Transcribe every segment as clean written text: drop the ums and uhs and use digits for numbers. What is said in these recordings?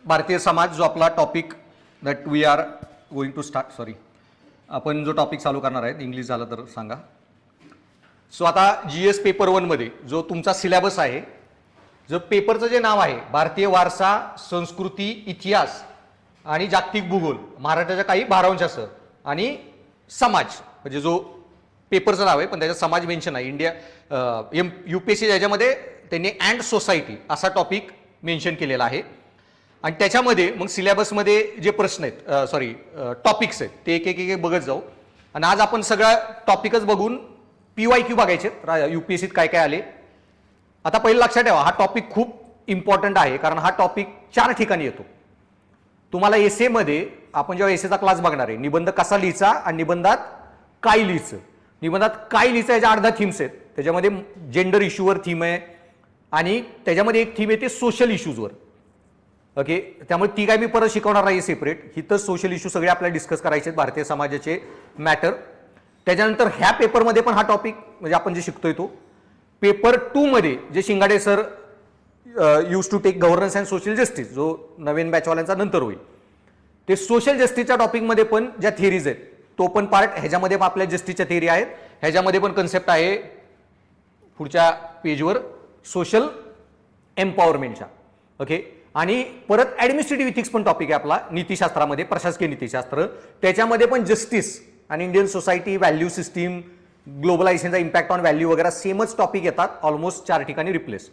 भारतीय समाज जो आपला topic that we are going to start, sorry, आपण जो टॉपिक चालू करणार आहे इंग्लिश झालं तर सांगा. सो आता GS पेपर 1 मध्ये जो तुमचा सिलेबस आहे, जो पेपरचं जे नाव आहे भारतीय वारसा, संस्कृती, इतिहास आणि जागतिक भूगोल, महाराष्ट्राच्या काही भारांशासह आणि समाज, म्हणजे जो पेपरचं नाव आहे पण त्याच्यात समाज मेन्शन आहे. इंडिया UPSC याच्यामध्ये त्यांनी अँड सोसायटी असा टॉपिक मेन्शन केलेला आहे. आणि त्याच्यामध्ये मग सिलेबसमध्ये जे प्रश्न आहेत, सॉरी टॉपिक्स आहेत, ते एक एक बघत जाऊ. आणि आज आपण सगळा टॉपिकच बघून PYQ बघायचे UPSCत काय काय आले. आता पहिलं लक्षात ठेवा, हा टॉपिक खूप इम्पॉर्टंट आहे कारण हा टॉपिक 4 ठिकाणी येतो. तुम्हाला एसेमध्ये, आपण जेव्हा एसेचा क्लास बघणार आहे, निबंध कसा लिहायचा आणि निबंधात काय लिहायचं. निबंधात काय लिहायचं याच्या अर्धा थीम्स आहेत. त्याच्यामध्ये जेंडर इश्यूवर थीम आहे आणि त्याच्यामध्ये एक थीम येते सोशल इश्यूजवर. ओके, त्यामुळे ती काय मी परत शिकवणार नाही सेपरेट. हिथं सोशल इश्यू सगळे आपल्याला डिस्कस करायचे आहेत, भारतीय समाजाचे मॅटर. त्याच्यानंतर ह्या पेपरमध्ये पण हा टॉपिक म्हणजे आपण जे शिकतोय तो पेपर 2 मध्ये जे Shingade sir use to take governance and social justice, जो नवीन बॅचवाल्यांचा नंतर होईल, ते सोशल जस्टिसच्या टॉपिकमध्ये पण ज्या थिअरीज आहेत तो पण पार्ट ह्याच्यामध्ये पण आपल्या जस्टिसच्या थिअरी आहेत. ह्याच्यामध्ये पण कन्सेप्ट आहे पुढच्या पेजवर सोशल एम्पॉवरमेंटच्या. ओके, आणि परत ॲडमिनिस्ट्रेटिव्ह इथिक्स पण टॉपिक आहे आपला नीतिशास्त्रामध्ये, प्रशासकीय नीतिशास्त्र. त्याच्यामध्ये पण जस्टिस आणि इंडियन सोसायटी, व्हॅल्यू सिस्टीम, ग्लोबलायझेशनचा इम्पॅक्ट ऑन व्हॅल्यू वगैरे सेमच टॉपिक येतात, ऑलमोस्ट 4 ठिकाणी रिप्लेस.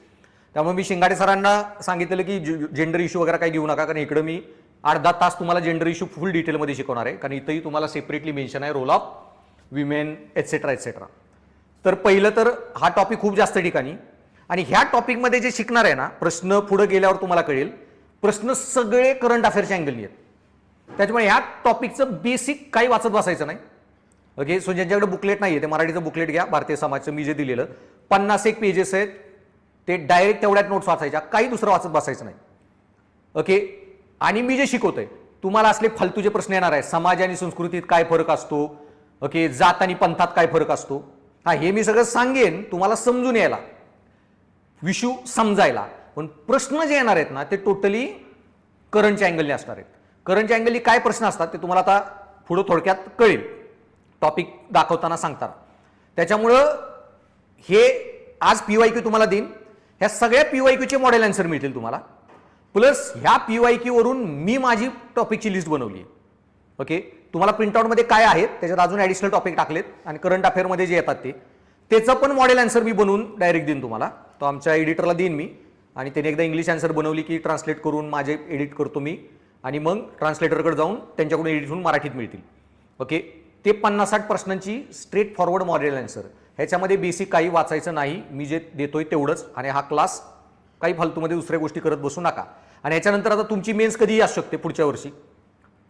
त्यामुळे मी शिंगाडे सरांना सांगितलेलं की जेंडर इश्यू वगैरे काही घेऊ नका, कारण इकडे मी अर्धा तास तुम्हाला जेंडर इश्यू फुल डिटेलमध्ये शिकवणार आहे, कारण इथंही तुम्हाला सेपरेटली मेन्शन आहे role of women etcetera etcetera. तर पहिलं तर हा टॉपिक खूप जास्त ठिकाणी, आणि ह्या टॉपिकमध्ये जे शिकणार आहे ना, प्रश्न पुढे गेल्यावर तुम्हाला कळेल, प्रश्न सगळे करंट अफेअर्सच्या अँगलनी आहेत. त्याच्यामुळे ह्या टॉपिकचं बेसिक काही वाचत बसायचं नाही. ओके, सो ज्यांच्याकडे बुकलेट नाही आहे ते मराठीचं बुकलेट घ्या, भारतीय समाजचं मी जे दिलेलं 51 पेजेस आहेत, ते डायरेक्ट तेवढ्यात नोट्स वाचायच्या, काही दुसरं वाचत बसायचं नाही. ओके, आणि मी जे शिकवतोय तुम्हाला असले फालतूचे प्रश्न येणार आहे, समाज आणि संस्कृतीत काय फरक असतो, ओके, जात आणि पंथात काय फरक असतो, हा हे मी सगळं सांगेन तुम्हाला समजून यायला, विषू समजायला. पण प्रश्न जे येणार आहेत ना ते टोटली करंटच्या अँगलने असणार आहेत. करंटच्या अँगलनी काय प्रश्न असतात ते तुम्हाला आता पुढे थोडक्यात कळेल, टॉपिक दाखवताना सांगतात. त्याच्यामुळं हे आज PYQ तुम्हाला देईन, ह्या सगळ्या PYQचे मॉडेल आन्सर मिळतील तुम्हाला, प्लस ह्या PYQ वरून मी माझी टॉपिकची लिस्ट बनवली आहे. ओके, तुम्हाला प्रिंटआउटमध्ये काय आहेत त्याच्यात अजून ॲडिशनल टॉपिक टाकलेत, आणि करंट अफेअरमध्ये जे येतात त्याचं पण मॉडेल आन्सर मी बनवून डायरेक्ट देईन तुम्हाला. तो आमच्या एडिटरला देईन मी, आणि त्याने एकदा इंग्लिश आन्सर बनवली की ट्रान्सलेट करून माझे एडिट करतो मी, आणि मग ट्रान्सलेटरकडे जाऊन त्यांच्याकडून एडिट होऊन मराठीत मिळतील. ओके, ते 50-60 प्रश्नांची स्ट्रेट फॉरवर्ड मॉडेल आन्सर. ह्याच्यामध्ये बेसिक काही वाचायचं नाही, मी जे देतोय तेवढंच. आणि हा क्लास काही फालतूमध्ये दुसऱ्या गोष्टी करत बसू नका. आणि याच्यानंतर आता तुमची मेन्स कधीही असू शकते पुढच्या वर्षी.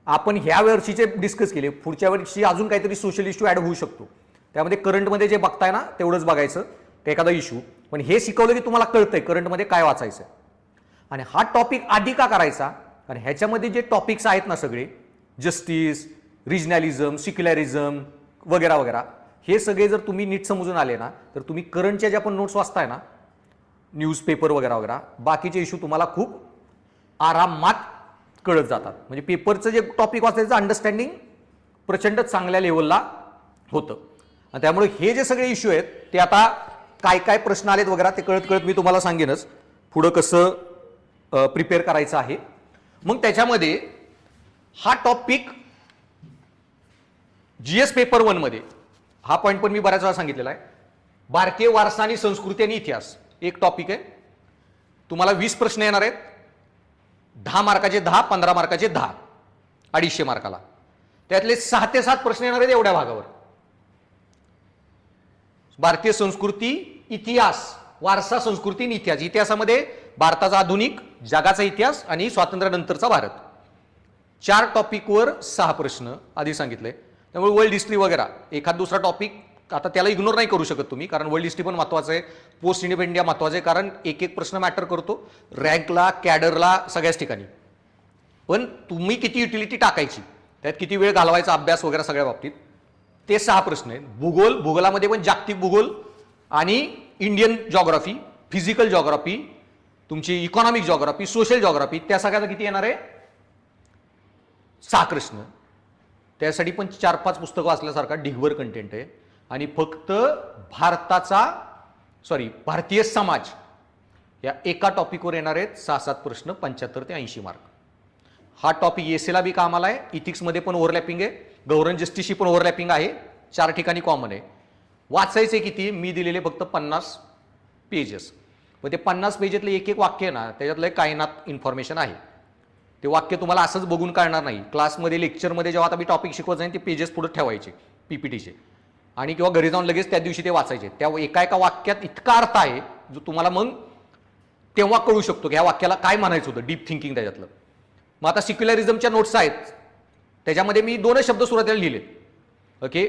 आपण ह्या वर्षीचे डिस्कस केले, पुढच्या वर्षी अजून काहीतरी सोशल इश्यू ॲड होऊ शकतो. त्यामध्ये करंटमध्ये जे बघताय ना तेवढंच बघायचं, एखादा इश्यू. पण हे शिकवलं की तुम्हाला कळतंय करंटमध्ये काय वाचायचं. आणि हा टॉपिक आधी का करायचा, आणि ह्याच्यामध्ये जे टॉपिक्स आहेत ना सगळे, जस्टिस, रिजनॅलिझम, सिक्युलरिझम वगैरे वगैरे, हे सगळे जर तुम्ही नीट समजून आले ना तर तुम्ही करंटच्या ज्या पण नोट्स वाचताय ना, न्यूजपेपर वगैरे वगैरे, बाकीचे इश्यू तुम्हाला खूप आरामात कळत जातात. म्हणजे पेपरचं जे टॉपिक वाचायचं अंडरस्टँडिंग प्रचंड चांगल्या लेवलला होतं. आणि त्यामुळे हे जे सगळे इश्यू आहेत ते आता काय काय प्रश्न आलेत वगैरे ते कळत कळत मी तुम्हाला सांगेनच पुढं कसं प्रिपेअर करायचं आहे. मग त्याच्यामध्ये हा टॉपिक GS पेपर 1 मध्ये हा पॉईंट पण मी बऱ्याच वेळा सांगितलेला आहे, भारतीय वारसा आणि संस्कृती आणि इतिहास एक टॉपिक आहे. तुम्हाला 20 प्रश्न येणार आहेत, 10 मार्काचे 10, 15 मार्काचे 10, 250 मार्काला. त्यातले 6 ते 7 प्रश्न येणार आहेत एवढ्या भागावर. भारतीय संस्कृती, इतिहास, वारसा, संस्कृती आणि इतिहास. इतिहासामध्ये भारताचा आधुनिक, जगाचा इतिहास आणि स्वातंत्र्यानंतरचा भारत. 4 टॉपिकवर 6 प्रश्न आधी सांगितले. त्यामुळे वर्ल्ड हिस्ट्री वगैरे एखाद दुसरा टॉपिक आता त्याला इग्नोर नाही करू शकत तुम्ही, कारण वर्ल्ड हिस्ट्री पण महत्वाचं आहे, पोस्ट इंडिपेंडंट इंडिया महत्वाचं आहे, कारण एक एक प्रश्न मॅटर करतो रँकला, कॅडरला, सगळ्याच ठिकाणी. पण तुम्ही किती युटिलिटी टाकायची, त्यात किती वेळ घालवायचा अभ्यास वगैरे सगळ्या बाबतीत, ते 6 प्रश्न आहेत. भूगोल, भूगोलामध्ये पण जागतिक भूगोल आणि इंडियन जॉग्राफी, फिजिकल जॉग्राफी, तुमची इकॉनॉमिक जॉग्राफी, सोशल जॉग्राफी, त्या सगळ्याचा किती येणार आहे? 6 प्रश्न. त्यासाठी पण 4-5 पुस्तकं वाचल्यासारखा ढिगभर कंटेंट आहे. आणि फक्त भारतीय समाज या एका टॉपिकवर येणार आहेत 6-7 प्रश्न, 75 ते 80 मार्क. हा टॉपिक एसेला बी कामाला आहे, इथिक्समध्ये पण ओव्हरलॅपिंग आहे, गव्हर्नन्स जस्टिसशी पण ओव्हरलॅपिंग आहे, 4 ठिकाणी कॉमन आहे. वाचायचे किती? मी दिलेले फक्त 50 पेजेस. मग ते 50 पेजेतले एक वाक्य आहे ना, त्याच्यातलं कायनात इन्फॉर्मेशन आहे. ते वाक्य तुम्हाला असंच बघून कळणार नाही. क्लासमध्ये, लेक्चरमध्ये जेव्हा आता मी टॉपिक शिकवत जाईन ते पेजेस पुढे ठेवायचे पीपीटीचे, आणि किंवा घरी जाऊन लगेच त्या दिवशी ते वाचायचे. त्या एका वाक्यात इतका अर्थ आहे जो तुम्हाला मग तेव्हा कळू शकतो की ह्या वाक्याला काय म्हणायचं होतं, डीप थिंकिंग त्याच्यातलं. मग आता सिक्युलरिझमच्या नोट्स आहेत, त्याच्यामध्ये मी 2 शब्द सुरुवातीला लिहिले. ओके,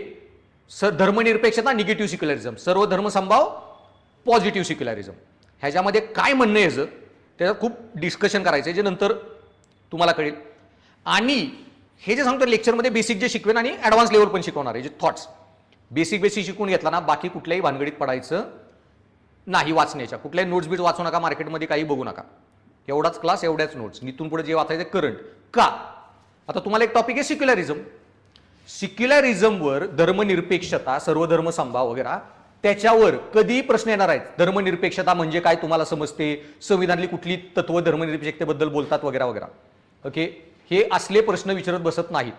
धर्मनिरपेक्षता, निगेटिव्ह सिक्युलरिझम, सर्व धर्म समभाव, पॉझिटिव्ह सिक्युलरिझम. ह्याच्यामध्ये काय म्हणणं आहे याचं, त्याच्यात खूप डिस्कशन करायचं आहे, जे नंतर तुम्हाला कळेल. आणि हे जे सांगतो लेक्चरमध्ये बेसिक जे शिकवेन आणि ॲडव्हान्स लेवल पण शिकवणार आहे, जे थॉट्स बेसिक शिकून घेतला ना, बाकी कुठल्याही भानगडीत पडायचं नाही. वाचण्याच्या कुठल्याही नोट्स बीट वाचू नका, मार्केटमध्ये काही बघू नका. एवढाच क्लास, एवढ्याच नोट्स. इथून पुढे जे वाचायचं करंट. का? आता तुम्हाला एक टॉपिक आहे सिक्युलरिझम. सिक्युलरिझमवर धर्मनिरपेक्षता, सर्वधर्म समभाव वगैरे, त्याच्यावर कधी प्रश्न येणार आहेत. धर्मनिरपेक्षता म्हणजे काय तुम्हाला समजते, संविधानातली कुठली तत्व धर्मनिरपेक्षतेबद्दल बोलतात वगैरे वगैरे. ओके, हे असले प्रश्न विचारत बसत नाहीत.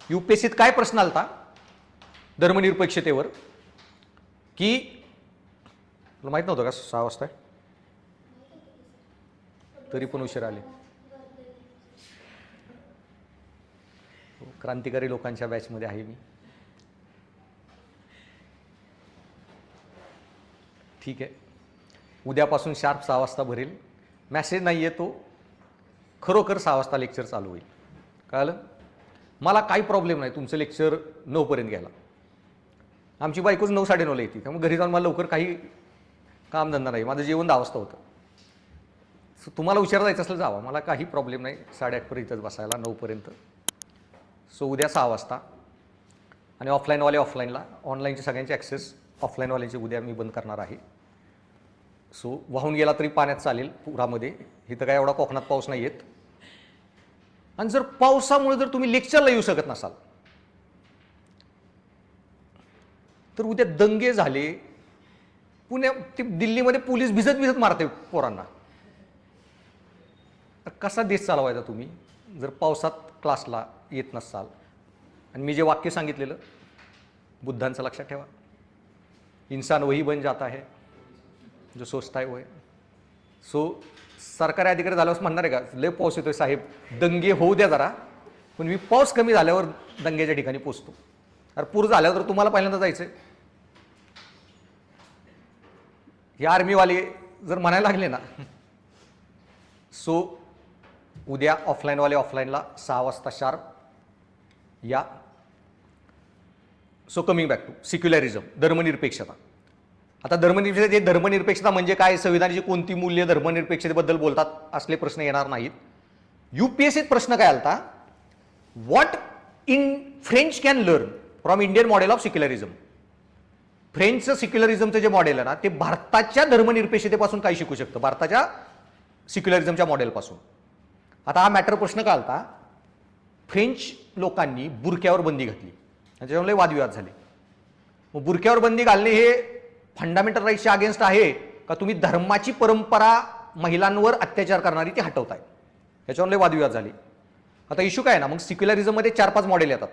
यूपीएससीत काय प्रश्न आलता धर्मनिरपेक्षतेवर, की तुला माहित नव्हतं का 6 वाजता तरी पण उशीर आले? क्रांतिकारी लोकांच्या बॅचमध्ये आहे मी. ठीक आहे, उद्यापासून शार्प 6 वाजता भरेल. मॅसेज नाही येतो, खरोखर 6 वाजता लेक्चर चालू होईल. कळलं? मला काही प्रॉब्लेम नाही तुमचं लेक्चर 9 पर्यंत घ्यायला. आमची बायकोच 9-9:30 येते, त्यामुळे घरी जाऊन मला लवकर काही कामधंदा नाही. माझं जेवण 10 वाजता होतं. सो तुम्हाला उशिरा जायचं असेल जावा, मला काही प्रॉब्लेम नाही 8:30 पर्यंतच बसायला, 9 पर्यंत. सो उद्या 6 वाजता. आणि ऑफलाईनवाले ऑफलाईनला, ऑनलाईनचे सगळ्यांचे ॲक्सेस, ऑफलाईनवाल्यांचे उद्या मी बंद करणार आहे. सो वाहून गेला तरी पाण्यात चालेल पुरामध्ये. इथं काय एवढा कोकणात पाऊस नाही येत. आणि जर पावसामुळे जर तुम्ही लेक्चरला येऊ शकत नसाल तर उद्या दंगे झाले, ते दिल्लीमध्ये पोलीस भिजत मारते पोरांना, तर कसा देश चालवायचा तुम्ही जर पावसात क्लासला येत नसाल? आणि मी जे वाक्य सांगितलेलं बुद्धांचं लक्षात ठेवा, इंसान वही बन जाता है जो सोचता है वो है. सो सरकारी अधिकारी झाल्यावर म्हणणार आहे का लय पाऊस येतोय साहेब, दंगे होऊ द्या जरा, पण मी पाऊस कमी झाल्यावर दंग्याच्या ठिकाणी पोचतो. अरे पूर झाल्यावर तर तुम्हाला पहिल्यांदा जायचंय. हे आर्मीवाले जर म्हणायला लागले ना, सो उद्या ऑफलाईनवाले ऑफलाईनला 6 वाजता शार्प या. सो कमिंग बॅक टू सिक्युलरिझम, धर्मनिरपेक्षता. आता धर्मनिरपेक्षता म्हणजे काय, संविधानाची कोणती मूल्य धर्मनिरपेक्षतेबद्दल बोलतात, असले प्रश्न येणार नाहीत. यूपीएससीत प्रश्न काय आलता, what in French can learn from Indian model of secularism. फ्रेंचचं सिक्युलरिझमचं जे मॉडेल आहे ना, ते भारताच्या धर्मनिरपेक्षतेपासून काय शिकू शकतं, भारताच्या सिक्युलरिझमच्या मॉडेलपासून. आता हा मॅटर प्रश्न काय आलता, फ्रेंच लोकांनी बुरक्यावर बंदी घातली, त्याच्यामुळे वादविवाद झाले. मग बुरक्यावर बंदी घालणे हे फंडामेंटल राईट्सच्या अगेन्स्ट आहे का, तुम्ही धर्माची परंपरा महिलांवर अत्याचार करणारी ती हटवताय, याच्यामुळे वादविवाद झाले. आता इश्यू काय ना, मग सिक्युलरिझममध्ये 4-5 मॉडेल येतात.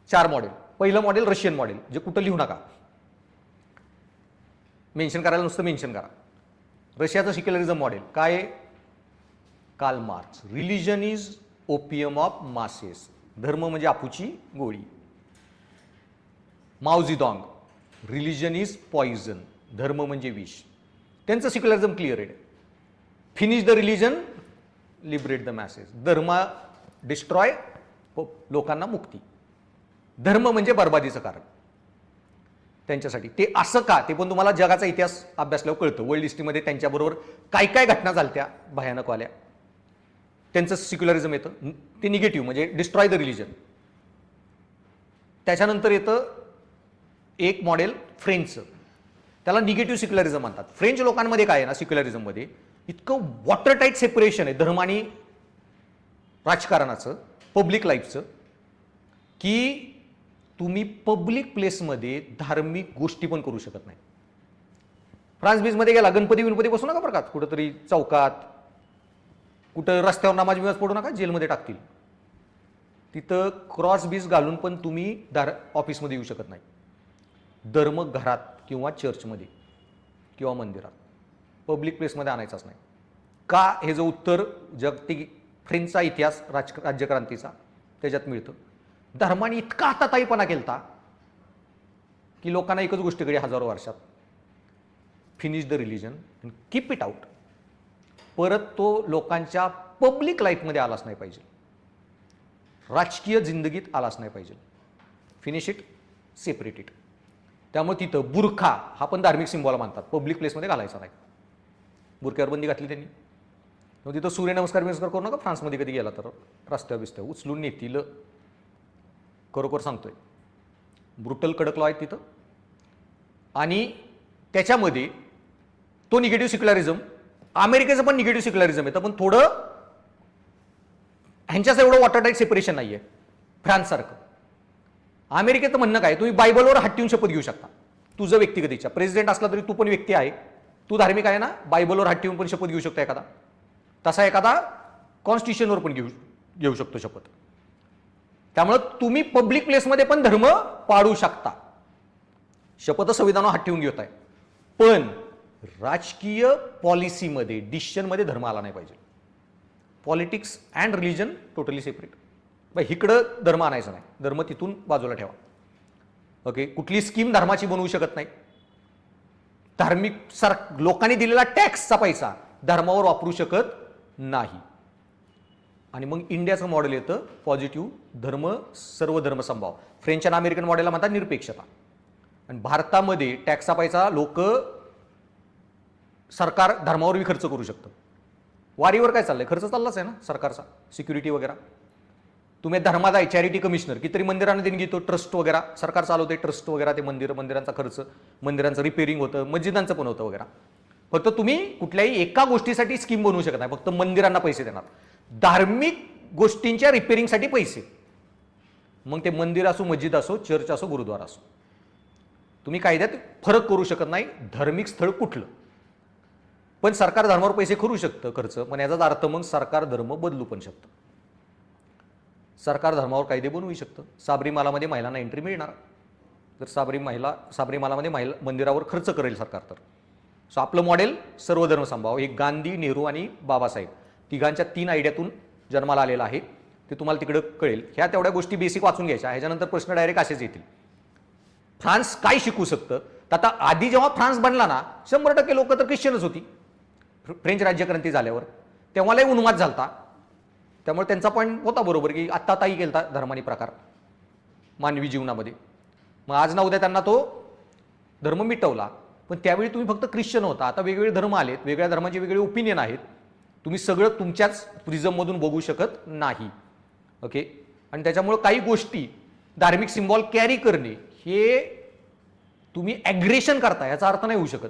4 मॉडेल. पहिलं मॉडेल रशियन मॉडेल, जे कुठं लिहू नका, मेन्शन करायला नुसतं मेन्शन करा. रशियाचं सिक्युलरिझम मॉडेल काय, Karl Marx, religion is opium of masses, धर्म म्हणजे आपूची गोळी. माओ झेडॉंग, रिलिजन इज पॉइझन, धर्म म्हणजे विष. त्यांचं सिक्युलरिझम क्लिअर आहे. Finish the religion, liberate the message, धर्म डिस्ट्रॉय, लोकांना मुक्ती. धर्म म्हणजे बर्बादीचं कारण त्यांच्यासाठी. ते असं का, ते पण तुम्हाला जगाचा इतिहास अभ्यासल्यावर कळतं. वर्ल्ड हिस्ट्रीमध्ये त्यांच्याबरोबर काय काय घटना झाल्या भयानकवाल्या, त्यांचं सिक्युलरिझम येतं. ते निगेटिव्ह म्हणजे डिस्ट्रॉय द रिलिजन. त्याच्यानंतर येतं एक मॉडेल फ्रेंचचं, त्याला निगेटिव्ह सिक्युलरिझम म्हणतात. फ्रेंच लोकांमध्ये काय आहे ना सिक्युलरिझममध्ये, इतकं वॉटर टाईट सेपरेशन आहे धर्म आणि राजकारणाचं, पब्लिक लाईफचं, की तुम्ही पब्लिक प्लेसमध्ये धार्मिक गोष्टी पण करू शकत नाही. फ्रान्स बीजमध्ये गेला, गणपती बसू नका बरं का, कुठंतरी चौकात, कुठं रस्त्यावर नमाज बिमाज पडू नका, जेलमध्ये टाकतील. तिथं क्रॉस बीज घालून पण तुम्ही ऑफिसमध्ये येऊ शकत नाही. धर्म घरात किंवा चर्चमध्ये किंवा मंदिरात, पब्लिक प्लेसमध्ये आणायचाच नाही. का? हे जो उत्तर जागतिक फ्रेंचचा इतिहास राज्यक्रांतीचा त्याच्यात मिळतं. धर्माने इतका हाताताईपणा केलता की लोकांना एकच गोष्टीकडे हजारो वर्षात, finish the religion and keep it out. परत तो लोकांच्या पब्लिक लाईफमध्ये आलाच नाही पाहिजे, राजकीय जिंदगीत आलाच नाही पाहिजे. Finish it, separate it. त्यामुळे तिथं बुरखा हा पण धार्मिक सिम्बॉल मानतात, पब्लिक प्लेसमध्ये घालायचा नाही. बुरख्यावर बंदी घातली त्यांनी. मग तिथं सूर्यनमस्कार करू नका फ्रान्समध्ये कधी गेला तर, रस्त्यावर बिस्त्यावर उचलून नेतील, खरोखर सांगतोय. ब्रुटल कडक लॉ आहेत तिथं. आणि त्याच्यामध्ये तो निगेटिव्ह सेक्युलरिझम, अमेरिकेचं पण निगेटिव्ह सेक्युलरिझम येतं, पण थोडं ह्यांच्याच एवढं वॉटर टाईट सेपरेशन नाहीये फ्रान्ससारखं. अमेरिकेचं म्हणणं काय, तुम्ही बायबलवर हात ठेवून शपथ घेऊ शकता, तुझं व्यक्तिगत इच्छा. प्रेसिडेंट असला तरी तू पण व्यक्ती आहे, तू धार्मिक आहे ना, बायबलवर हात ठेवून पण शपथ घेऊ शकतो एखादा. तसा एखादा कॉन्स्टिट्यूशनवर पण घेऊ शकतो शपथ. त्यामुळे तुम्ही पब्लिक प्लेसमध्ये पण धर्म पाळू शकता, शपथ संविधानावर हात ठेवून घेत आहे. पण राजकीय पॉलिसीमध्ये, डिसिजनमध्ये धर्म आला नाही पाहिजे. Politics and religion totally separate. इकडं धर्म आणायचा नाही, धर्म तिथून बाजूला ठेवा. ओके, कुठली स्कीम धर्माची बनवू शकत नाही. धार्मिक लोकांनी दिलेला टॅक्सचा पैसा धर्मावर वापरू शकत नाही. आणि मग इंडियाचं मॉडेल येतं पॉझिटिव्ह धर्म, सर्व धर्म समभाव. फ्रेंच आणि अमेरिकन मॉडेलला म्हणतात निरपेक्षता. आणि भारतामध्ये टॅक्सचा पैसा सरकार धर्मावरही खर्च करू शकतं. वारीवर काय चाललंय, खर्च चाललाच आहे ना सरकारचा, सिक्युरिटी वगैरे. तुम्ही धर्माचा आहे, चॅरिटी कमिशनर, कितीतरी मंदिरांना देणगी घेतो, ट्रस्ट वगैरे सरकार चालवते, ट्रस्ट वगैरे, ते मंदिरांचा खर्च, मंदिरांचं रिपेअरिंग होतं, मस्जिदांचं पण होतं वगैरे. फक्त तुम्ही कुठल्याही एका गोष्टीसाठी स्कीम बनवू शकत नाही, फक्त मंदिरांना पैसे देणार, धार्मिक गोष्टींच्या रिपेअरिंगसाठी पैसे. मग ते मंदिर असो, मस्जिद असो, चर्च असो, गुरुद्वारा असो, तुम्ही कायद्यात फरक करू शकत नाही धार्मिक स्थळ कुठलं. पण सरकार धर्मावर पैसे करू शकतं खर्च, पण याचाच अर्थ मग सरकार धर्म बदलू पण शकतं. सरकार धर्मावर कायदे बनवू शकतं. साबरीमालामध्ये महिलांना एंट्री मिळणार जर साबरीमालामध्ये मंदिरावर खर्च करेल सरकार तर. सो आपलं मॉडेल सर्व धर्म समभाव हे गांधी, नेहरू आणि बाबासाहेब तिघांच्या 3 आयडियातून जन्माला आलेलं आहे. ते तुम्हाला तिकडं कळेल. ह्या तेवढ्या गोष्टी बेसिक वाचून घ्यायच्या. ह्याच्यानंतर प्रश्न डायरेक्ट असेच येतील. फ्रान्स काय शिकू शकतं. तर आता आधी जेव्हा फ्रान्स बनला ना, 100% लोक तर ख्रिश्चनच होती. फ्रेंच राज्यक्रांती झाल्यावर तेव्हालाही उन्माद झालता. त्यामुळे त्यांचा पॉईंट होता बरोबर की आत्ताही केलता धर्मानी प्रकार मानवी जीवनामध्ये. मग आज ना उद्या त्यांना तो धर्म मिटवला. पण त्यावेळी तुम्ही फक्त ख्रिश्चन होता. आता वेगवेगळे धर्म आलेत, वेगळ्या धर्माचे वेगळे ओपिनियन आहेत. तुम्ही सगळं तुमच्याच प्रिझममधून बघू शकत नाही. ओके. आणि त्याच्यामुळे काही गोष्टी धार्मिक सिम्बॉल कॅरी करणे हे तुम्ही ॲग्रेशन करता याचा अर्थ नाही होऊ शकत.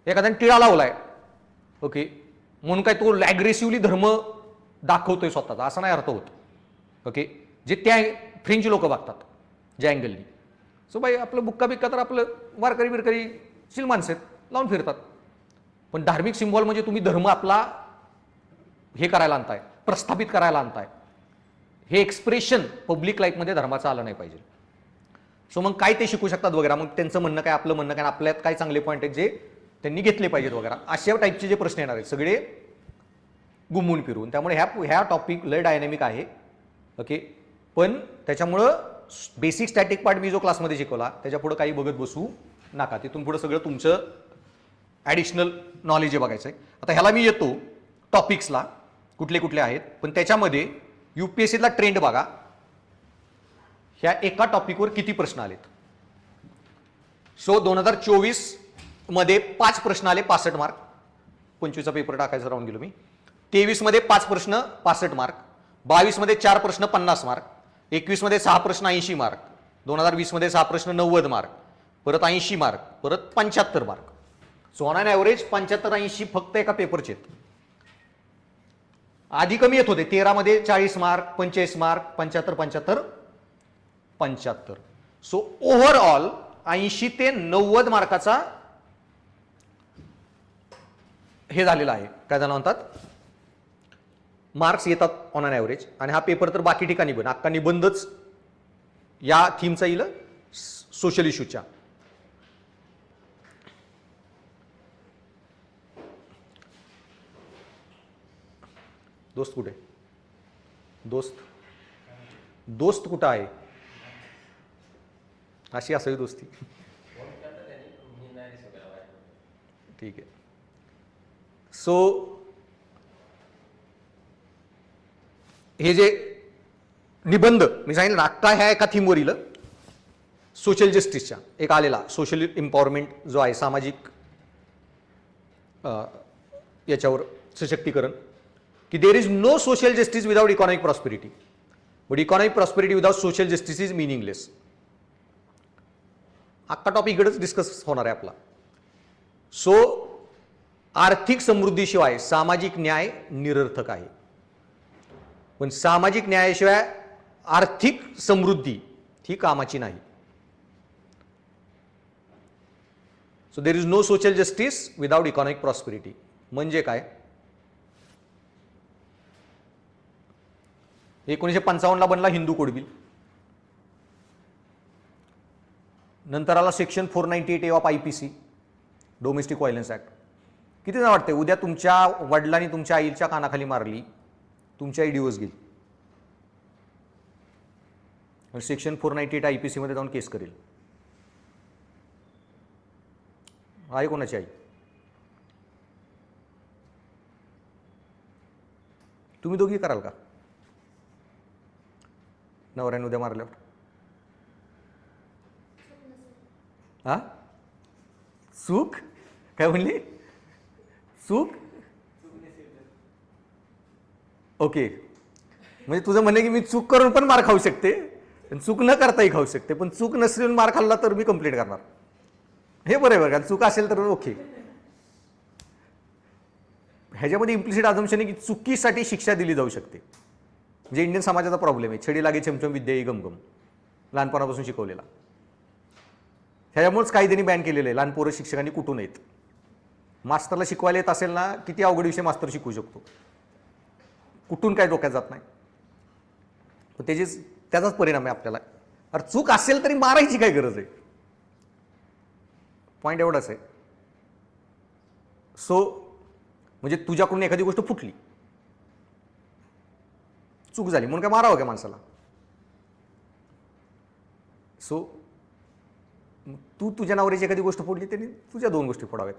एखाद्याने टिळा लावलाय ओके म्हणून काय तो ॲग्रेसिव्हली धर्म दाखवतोय स्वतःचा असा नाही अर्थ होत. ओके. जे त्या फ्रेंच लोक बघतात ज्या अँगलनी. सो बाई आपलं बुक्का बिक्का तर आपलं वारकरी बिरकरी शिल माणसं आहेत लावून फिरतात. पण धार्मिक सिम्बॉल म्हणजे तुम्ही धर्म आपला हे करायला आणताय, प्रस्थापित करायला आणताय. हे एक्सप्रेशन पब्लिक लाईफमध्ये धर्माचं आलं नाही पाहिजे. सो मग काय ते शिकू शकतात वगैरे. मग त्यांचं म्हणणं काय, आपलं म्हणणं काय, आपल्यात काय चांगले पॉईंट आहेत जे त्यांनी घेतले पाहिजेत वगैरे. अशा टाईपचे जे प्रश्न येणार आहेत सगळे घुमून फिरून. त्यामुळे ह्या टॉपिक लय डायनॅमिक आहे. ओके. पण त्याच्यामुळं बेसिक स्टॅटिक पार्ट मी जो क्लासमध्ये शिकवला त्याच्या पुढे काही बघत बसू नका. तिथून पुढे सगळं तुमचं ॲडिशनल नॉलेज आहे बघायचं आहे. आता ह्याला मी येतो टॉपिक्सला कुठले कुठले आहेत. पण त्याच्यामध्ये UPSCला ट्रेंड बघा. ह्या एका टॉपिकवर किती प्रश्न आलेत. सो 2024 मध्ये 5 प्रश्न आले 65 मार्क. 25चा पेपर टाकायचा राहून गेलो मी. 23 मध्ये 5 प्रश्न 65 मार्क. 22 मध्ये 4 प्रश्न 50 मार्क. 21 मध्ये 6 प्रश्न 80 मार्क. 2020 मध्ये 6 प्रश्न 90 मार्क. परत 80 मार्क. परत 75 mark. So on an average 75-80 फक्त एका पेपरचे आहेत. आधी कमी येत होते, 13 मध्ये 40 मार्क, 45 मार्क, 75. सो ओव्हरऑल 80 ते 90 मार्काचा हे झालेलं आहे, काय झालं म्हणतात, मार्क्स येतात ऑन अन ॲव्हरेज. आणि हा पेपर तर बाकी ठिकाणी पण अख्खा निबंधच या थीमचा येईल, सोशल इश्यूच्या. दोस्त कुठे, दोस्त कुठं आहे, अशी असावी दोस्ती. ठीक आहे. सो हे जे निबंध मी सांगितलं ना, अक्का ह्या एका थीमवर येईल, सोशल जस्टिसच्या एक आलेला सोशल एम्पॉवरमेंट जो आहे, सामाजिक याच्यावर सशक्तीकरण, की there is no social justice without economic prosperity, but economic prosperity without social justice is meaningless. अख्खा टॉपिक इकडेच डिस्कस होणार आहे आपला. सो आर्थिक समृद्धीशिवाय सामाजिक न्याय निरर्थक आहे, पण सामाजिक न्यायाशिवाय आर्थिक समृद्धी ही कामाची नाही. So there is no social justice without economic prosperity. म्हणजे काय, 1955 बनला हिंदू कोड बिल, नंतर आला section 498A of IPC, domestic violence act. किती ना वाटते उद्या तुमच्या वडिलांनी तुमच्या आईच्या कानाखाली मारली, तुमची आई डिवोर्स घेईल, सेक्शन 498 IPC मध्ये जाऊन केस करेल. आहे कोणाची आई, तुम्ही दोघी कराल का नवऱ्याने उद्या मारल्यावर? हा, चूक काय म्हणली, चूक, ओके. म्हणजे तुझं म्हणणे की मी चूक करून पण मार खाऊ शकते, चूक न करताही खाऊ शकते, पण चूक नसलेून मार खाल्ला तर मी कंप्लेंट करणार. हे बरोबर का, चूक असेल तर ओके. ह्याच्यामध्ये इम्प्लिसिट अझम्पशन आहे की चुकीसाठी शिक्षा दिली जाऊ शकते. म्हणजे इंडियन समाजाचा प्रॉब्लेम आहे, छडी लागे चमचम विद्या ही गमगम, लहानपणापासून शिकवलेला. ह्याच्यामुळेच काही त्यांनी बॅन केलेलं आहे, लहान पोरं शिक्षकांनी कुठून येत. मास्तरला शिकवायला येत असेल ना, किती अवघड विषय मास्तर शिकवू शकतो, कुठून काय डोक्यात जात नाही. त्याचाच परिणाम आहे आपल्याला. अरे चूक असेल तरी मारायची काय गरज आहे, पॉईंट एवढाच आहे. सो म्हणजे तुझ्याकडून एखादी गोष्ट फुटली, चूक झाली म्हणून काय मारावं काय माणसाला. सो तू तुझ्या नवऱ्याची एखादी गोष्ट फोडली, त्यांनी तुझ्या 2 गोष्टी फोडाव्यात,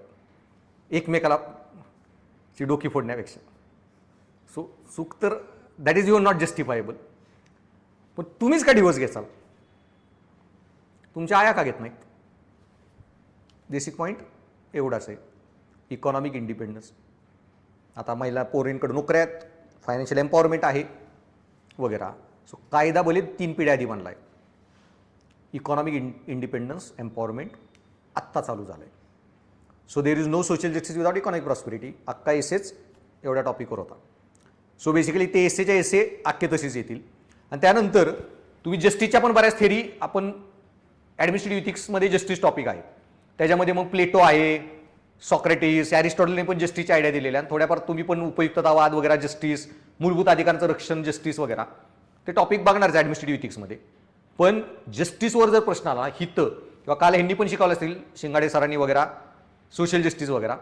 एकमेकाला ची डोकी फोडण्यापेक्षा. सो चूक तर that is your not justifiable. पण तुम्हीच का डिवोर्स घ्याल, तुमच्या आया का घेत नाहीत. बेसिक पॉईंट एवढाच आहे, इकॉनॉमिक इंडिपेंडन्स. आता महिला पोरींकडे नोकऱ्या आहेत, फायनान्शियल एम्पॉवरमेंट आहे वगैरे. सो कायदा बोले 3 पिढ्या आधी बनला आहे. इकॉनॉमिक इंडिपेंडन्स एम्पॉवरमेंट आत्ता चालू झालं आहे. So there is no social justice without economic prosperity. अख्खा एसेच एवढ्या टॉपिकवर होता. सो बेसिकली ते एसेच्या एसे अख्खे तसेच येतील. आणि त्यानंतर तुम्ही जस्टिसच्या पण बऱ्याच थेरी, आपण ॲडमिनिस्ट्रेटिव्ह इथिक्समध्ये जस्टिस टॉपिक आहे, त्याच्यामध्ये मग प्लेटो आहे, सॉक्रेटिस, ॲरिस्टॉटलने पण जस्टिसची आयडिया दिलेल्या. आणि थोड्याफार तुम्ही पण उपयुक्ततावाद वगैरे, जस्टिस, मूलभूत अधिकारांचं रक्षण, जस्टिस वगैरे ते टॉपिक बघणारच ॲडमिनिस्ट्रेटिव्ह इथिक्समध्ये. पण जस्टिसवर जर प्रश्न आला, हित किंवा काल ह्यांनी पण शिकवलं असतील शिंगाडे सरांनी वगैरे, सोशल जस्टिस वगैरे,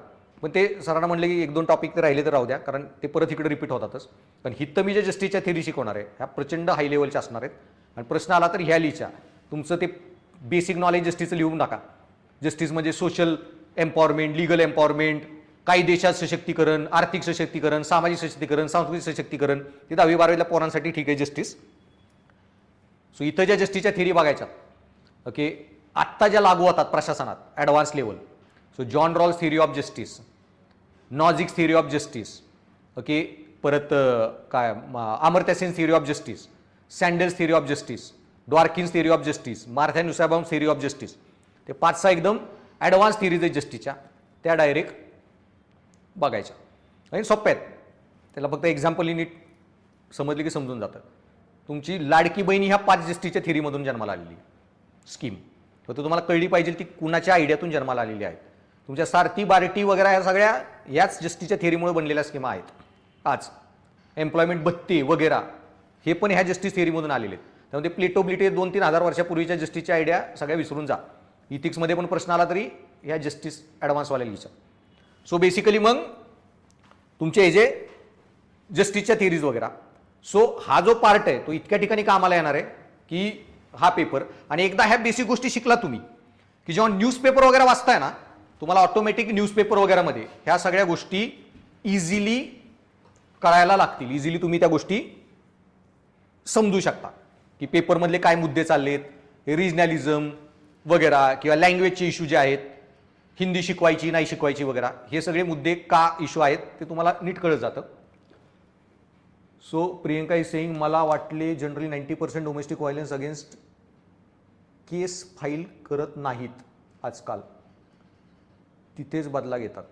पण ते सरांना म्हणले की 1-2 टॉपिक तर राहिले तर राहू द्या, कारण ते परत इकडे रिपीट होतातच. पण हित मी जे जस्टिसच्या थेरी शिकवणार आहे ह्या प्रचंड हाय लेवलच्या असणार आहेत. आणि प्रश्न आला तर ह्या लिहिच्या, तुमचं ते बेसिक नॉलेज जस्टिसचं लिहून टाका. जस्टिस म्हणजे सोशल एम्पॉवरमेंट, लिगल एम्पॉवरमेंट, कायदेशात सशक्तीकरण, आर्थिक सशक्तीकरण, सामाजिक सशक्तीकरण, सांस्कृतिक सशक्तीकरण. ते 10वी-12वीला पोरांसाठी ठीक आहे जस्टिस. सो इथं ज्या जस्टिसच्या थेरी बघायच्या, ओके, आत्ता ज्या लागू होतात प्रशासनात advance level. So John Rawls theory of justice, Nozick's theory of justice, okay, परत काय Amartya Sen theory of justice, Sandel's theory of justice, Dworkin's theory of justice, Martha Nussbaum theory of justice. ते 5-6 एकदम ॲडव्हान्स थिअरीज आहेत जस्टिसच्या. त्या direct बघायच्या आणि सोप्या आहेत. त्याला फक्त एक्झाम्पल नीट समजली की समजून जातं. तुमची लाडकी बहिणी ह्या 5 जस्टिसच्या थिअरीमधून जन्माला आलेली स्कीम, फक्त तुम्हाला कळली पाहिजे ती कुणाच्या आयडियातून जन्माला आलेली आहेत. तुमच्या सारथी बार्टी वगैरे ह्या सगळ्या याच जस्टिसच्या थिअरीमुळे बनलेल्या स्कीमा आहेत. आज एम्प्लॉयमेंट भत्ते वगैरे हे पण ह्या जस्टिस थिअरीमधून आलेले आहेत. त्यामध्ये प्लेटो ब्लिटे 2-3 हजार वर्षापूर्वीच्या जस्टिसच्या आयडिया सगळ्या विसरून जा. इथिक्समध्ये पण प्रश्न आला तरी ह्या जस्टिस ॲडव्हान्सवाल्या लिहिचा. सो बेसिकली मग तुमचे हे जे जस्टिसच्या थिअरीज वगैरे, सो हा जो पार्ट आहे तो इतक्या ठिकाणी कामाला येणार आहे की हा पेपर. आणि एकदा ह्या बेसिक गोष्टी शिकला तुम्ही की जेव्हा न्यूजपेपर वगैरे वाचताय ना, तुम्हाला ऑटोमॅटिक न्यूजपेपर वगैरेमध्ये ह्या सगळ्या गोष्टी इझिली कळायला लागतील. इझिली तुम्ही त्या गोष्टी समजू शकता की पेपरमधले काय मुद्दे चाललेत, रिजनॅलिझम वगैरे किंवा लँग्वेजचे इश्यू जे आहेत, हिंदी शिकवायची नाही शिकवायची वगैरे, हे सगळे मुद्दे का इश्यू आहेत ते तुम्हाला नीट कळत जातं. सो प्रियंका इज सेइंग मला वाटले जनरली 90% डोमेस्टिक व्हायलन्स अगेन्स्ट केस फाईल करत नाहीत आजकाल, तिथेच बदला घेतात.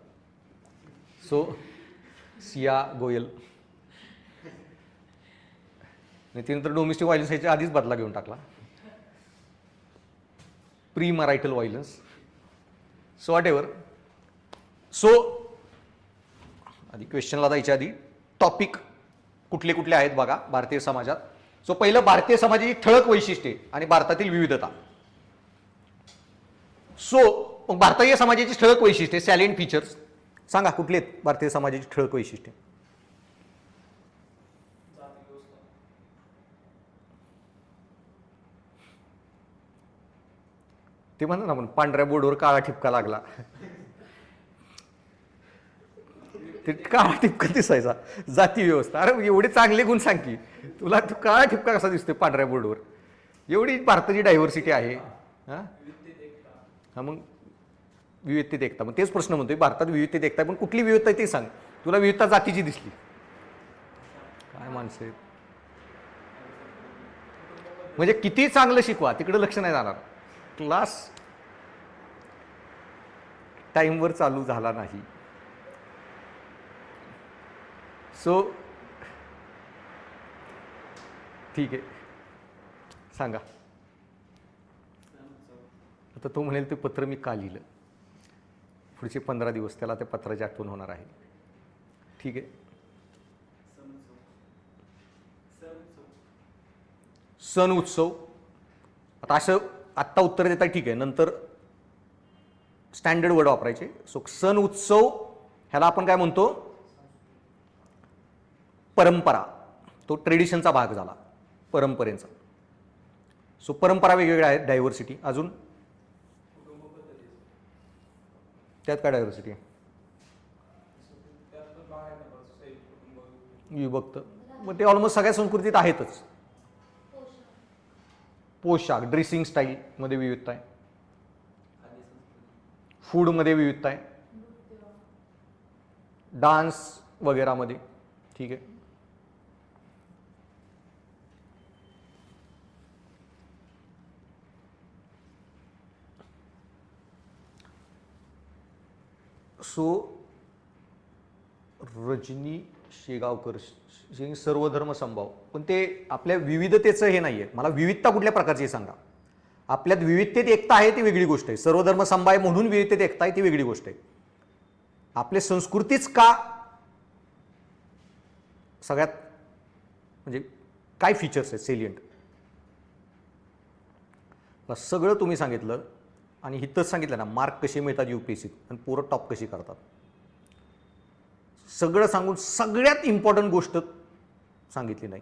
सो सिया गोयल तिने तर डोमेस्टिक व्हायलन्स ह्याच्या आधीच बदला घेऊन टाकला. Pre marital violence. So what ever. So आधी क्वेश्चनला जायच्या आधी टॉपिक कुठले कुठले आहेत बघा भारतीय समाजात. सो पहिलं भारतीय समाजाची ठळक वैशिष्ट्ये आणि भारतातील विविधता. सो भारतीय समाजाची ठळक वैशिष्ट्ये, सॅलियंट फीचर्स सांगा कुठले आहेत भारतीय समाजाची ठळक वैशिष्ट्ये. ते म्हणा ना आपण पांढऱ्या बोर्डवर काळा ठिपका लागला, ते काळा ठिपका दिसायचा. जाती व्यवस्था, अरे एवढे चांगले गुण सांग की तुला तू काळा ठिपका कसा दिसतोय पांढऱ्या बोर्डवर. एवढी भारताची डायव्हर्सिटी आहे. हा मग विविधतेत एकता, मग तेच प्रश्न म्हणतोय भारतात विविधतेत एकता, पण कुठली विविधता आहे ते सांग. तुला विविधता जातीची दिसली, काय माणसं आहेत. म्हणजे किती चांगलं शिकवा तिकडे लक्ष नाही जाणार. क्लास टाइमवर चालू झाला नाही. सो ठीक आहे सांगा. आता तो म्हणेल ते पत्र मी का लिहिलं, पुढचे 15 दिवस त्याला त्या पत्राची आठवण होणार आहे. ठीक आहे. सण उत्सव, आता असं आत्ता उत्तर देता ठीक आहे, नंतर स्टँडर्ड वर्ड वापरायचे. सो सण उत्सव ह्याला आपण काय म्हणतो, परंपरा. तो ट्रेडिशनचा भाग झाला परंपरेचा. सो परंपरा वेगवेगळ्या आहेत, डायव्हर्सिटी. अजून त्यात काय डायव्हर्सिटी आहे, विभक्त. मग ते ऑलमोस्ट सगळ्या संस्कृतीत आहेतच. पोशाख, ड्रेसिंग स्टाईल मध्ये विविधता आहे, फूडमध्ये विविधता आहे, डान्स वगैरे मध्ये. ठीक आहे. सो रजनी शेगावकर सर्वधर्म समभाव, पण ते आपल्या विविधतेचं हे नाहीये. मला विविधता कुठल्या प्रकारची सांगा. आपल्यात विविधतेत एकता आहे ती वेगळी गोष्ट आहे, सर्वधर्म समभाव म्हणून विविधतेत एकता आहे ती वेगळी गोष्ट आहे. आपल्या संस्कृतीच का सगळ्यात म्हणजे काय फीचर्स आहेत सेलियंट, सगळं तुम्ही सांगितलं. आणि हिथंच सांगितलं ना मार्क कसे मिळतात UPSCत आणि पोरं टॉप कशी करतात, सगळं सांगून सगळ्यात इम्पॉर्टंट गोष्ट सांगितली नाही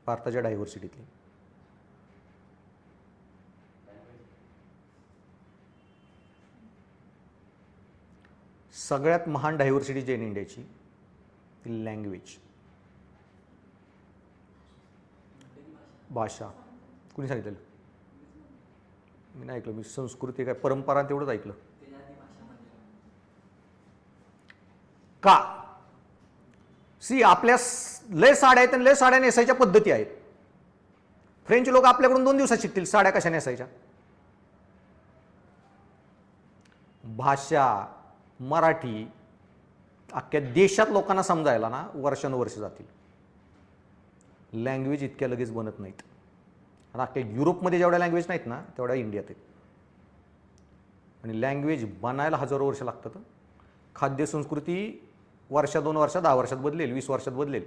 भारताच्या डायव्हर्सिटीतली. सगळ्यात महान डायव्हर्सिटी जी आहे इंडियाची ती लँग्वेज, भाषा. कुणी सांगितलं, मी नाही ऐकलं. मी संस्कृती काय परंपरा तेवढंच ऐकलं. का सी आपल्या लय साड्या आहेत आणि लय साड्या नेसायच्या पद्धती आहेत. फ्रेंच लोक आपल्याकडून 2 दिवसात शिकतील साड्या कशा नेसायच्या. भाषा मराठी अख्ख्या देशात लोकांना समजायला ना वर्षानुवर्ष जातील. लँग्वेज इतक्या लगेच बनत नाहीत. आणि अख्ख्या युरोपमध्ये जेवढ्या लँग्वेज नाहीत ना तेवढ्या इंडियात आहेत. आणि लँग्वेज बनायला हजारो वर्ष लागतात. खाद्य संस्कृती वर्षा 2 वर्षात 10 वर्षात बदलेल, 20 वर्षात बदलेल.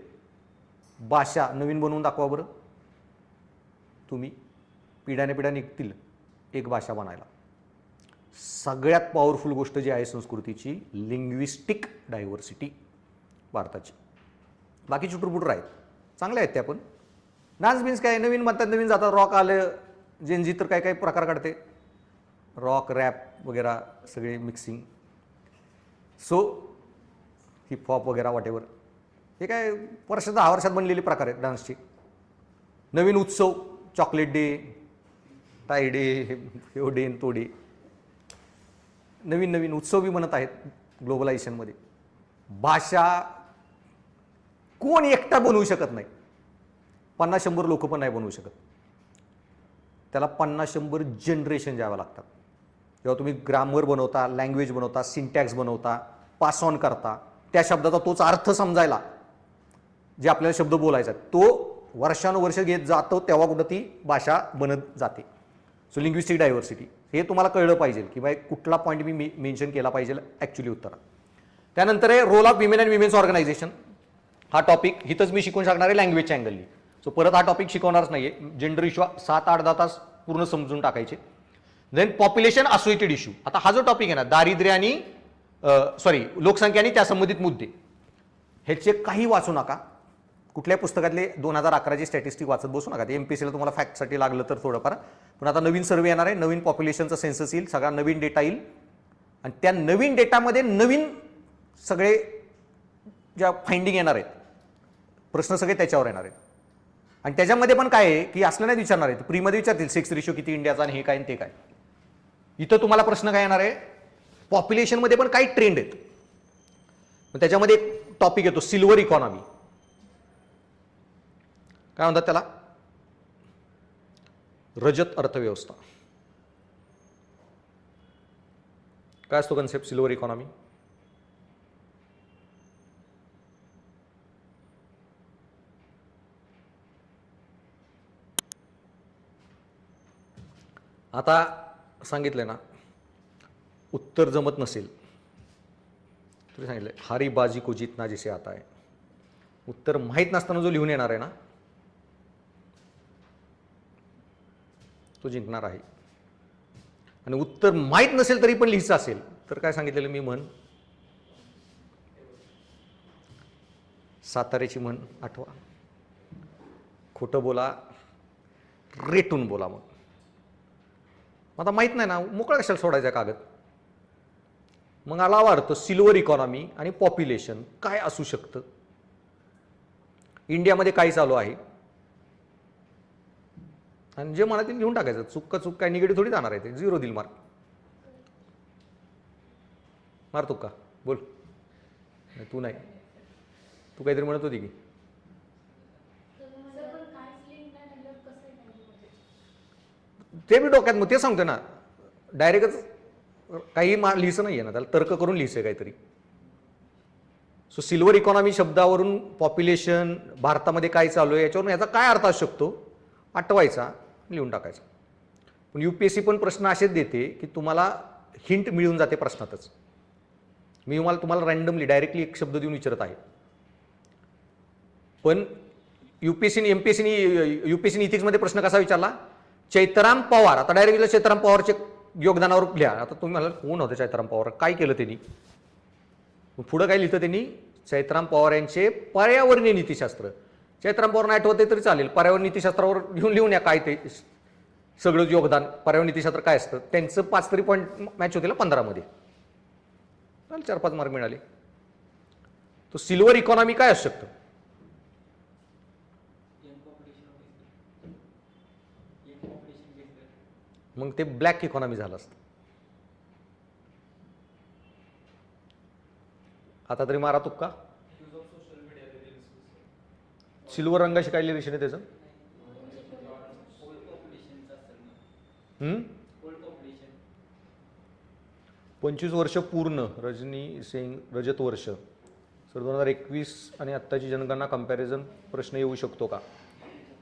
भाषा नवीन बनवून दाखवा बरं तुम्ही, पिढ्याने पिढ्या निघतील एक भाषा बनायला. सगळ्यात पॉवरफुल गोष्ट जी आहे संस्कृतीची लिंग्विस्टिक डायव्हर्सिटी भारताची. बाकी चुटूरपुटर आहेत चांगले आहेत त्या, पण डान्स बिन्स काय नवीन म्हणतात नवीन जातात. रॉक आलं, जेनजी तर काय काय प्रकार काढते, रॉक रॅप वगैरे सगळे मिक्सिंग. सो हिपहॉप वगैरे वॉटेवर हे काय वर्ष 10 वर्षात बनलेले प्रकार आहेत डान्सचे. नवीन उत्सव, चॉकलेट डे, टाय डे, हे डे तो डे, नवीन नवीन उत्सव बी बनत आहेत ग्लोबलायझेशनमध्ये. भाषा कोण एकटा बनवू शकत नाही. 50-100 लोक पण नाही बनवू शकत. त्याला 50-100 जनरेशन द्यावं लागतात. जेव्हा तुम्ही ग्रामर बनवता, लँग्वेज बनवता, सिंटॅक्स बनवता, पास ऑन करता, त्या शब्दाचा तोच अर्थ समजायला जे आपल्याला शब्द बोलायचा तो वर्षानुवर्ष घेत जातो, तेव्हा कुठं ती भाषा बनत जाते. सो लिंग्विस्टिक डायव्हर्सिटी हे तुम्हाला कळलं पाहिजे की बाय कुठला पॉईंट मी मेन्शन केला पाहिजे ॲक्च्युली उत्तरात. त्यानंतर आहे role of women and women's organisation. हा टॉपिक इथंच मी शिकवून शकणार आहे लँग्वेजच्या अँगलनी. सो परत हा टॉपिक शिकवणारच नाही आहे. जेंडर इश्यू 7-8-10 तास पूर्ण समजून टाकायचे. Then population associated issue. आता हा जो टॉपिक आहे ना, दारिद्र्य आणि लोकसंख्या आणि त्या संबंधित मुद्दे, ह्याचे काही वाचू नका. कुठल्या पुस्तकातले 2011चे स्टॅटिस्टिक वाचत बसू नका. ते एमपीएससीला तुम्हाला फॅक्टसाठी लागलं तर थोडंफार. पण आता नवीन सर्वे येणार आहे, नवीन पॉप्युलेशनचा सेन्सस येईल, सगळा नवीन डेटा येईल आणि त्या नवीन डेटामध्ये नवीन सगळे ज्या फाइंडिंग येणार आहेत, प्रश्न सगळे त्याच्यावर येणार आहेत. आणि त्याच्यामध्ये पण काय आहे की असलं नाही विचारणार आहे, प्रीमध्ये विचारतील सेक्स रेशिओ किती इंडियाचा आणि हे काय ते काय. इथं तुम्हाला प्रश्न काय येणार आहे, पॉप्युलेशनमध्ये पण काही ट्रेंड आहेत. त्याच्यामध्ये एक टॉपिक येतो सिल्वर इकॉनॉमी. काय म्हणतात त्याला, रजत अर्थव्यवस्था. काय असतो कन्सेप्ट सिल्वर इकॉनॉमी? आता सांगितलंय ना, उत्तर जमत नसेल तरी सांगितलंय हारी बाजी को जीतना जिसे आता है. उत्तर माहीत नसताना जो लिहून येणार आहे ना तो जिंकणार आहे. आणि उत्तर माहीत नसेल तरी पण लिहायचं असेल तर काय सांगितलेलं मी म्हण, साताऱ्याची म्हण आठवा, खोटं बोला रेटून बोला. मग आता माहीत नाही ना, मोकळा कशाला सोडायचा कागद. मग आला अर्थ सिल्वर इकॉनॉमी आणि पॉप्युलेशन काय असू शकतं, इंडियामध्ये काय चालू आहे, आणि जे मला ते लिहून टाकायचं. चूक काय निगेटिव्ह थोडी जाणार आहे, ते 0 दिल मार्क. मारतो का बोल. तू नाही, तू काहीतरी म्हणत होती की ते मी डोक्यात, मग ते सांगतो ना, डायरेक्टच काही लिहायचं नाही आहे ना, त्याला तर्क करून लिहायचं काहीतरी. सो सिल्वर इकॉनॉमी शब्दावरून पॉप्युलेशन, भारतामध्ये काय चालू आहे याच्यावरून याचा काय अर्थ असू शकतो आठवायचा, लिहून टाकायचा. पण UPSC पण प्रश्न असेच देते की तुम्हाला हिंट मिळून जाते प्रश्नातच. मी तुम्हाला रँडमली डायरेक्टली एक शब्द देऊन विचारत आहे. पण UPSC इथिक्समध्ये प्रश्न कसा विचारला, चैतराम पवार. आता डायरेक्ट चैतराम पवारचे योगदानावर लिहा. आता तुम्ही मला कोण होते चैतराम पवार, काय केलं त्यांनी, पुढं काय लिहितं त्यांनी, चैतराम पवार यांचे पर्यावरणीय नीतिशास्त्र. चैतराम पवार नाही आठवते तरी चालेल, पर्यावरण नीतिशास्त्रावर लिहून या काय ते सगळं योगदान. पर्यावरण नीतिशास्त्र काय असतं त्यांचं 5 तरी पॉईंट मॅच होतील 15 मध्ये, 4-5 मार्क मिळाले. तो सिल्वर इकॉनॉमी काय असू शकतं, मग ते ब्लॅक इकॉनॉमी झालं असतं. आता तरी मारा तुक्का. सिल्वर रंगाशी काय रिलेशन आहे त्याचं, 25 वर्ष पूर्ण, रजनी सिंग रजत वर्ष. सर 2021 आणि आत्ताची जनगणना कंपॅरिझन प्रश्न येऊ शकतो का?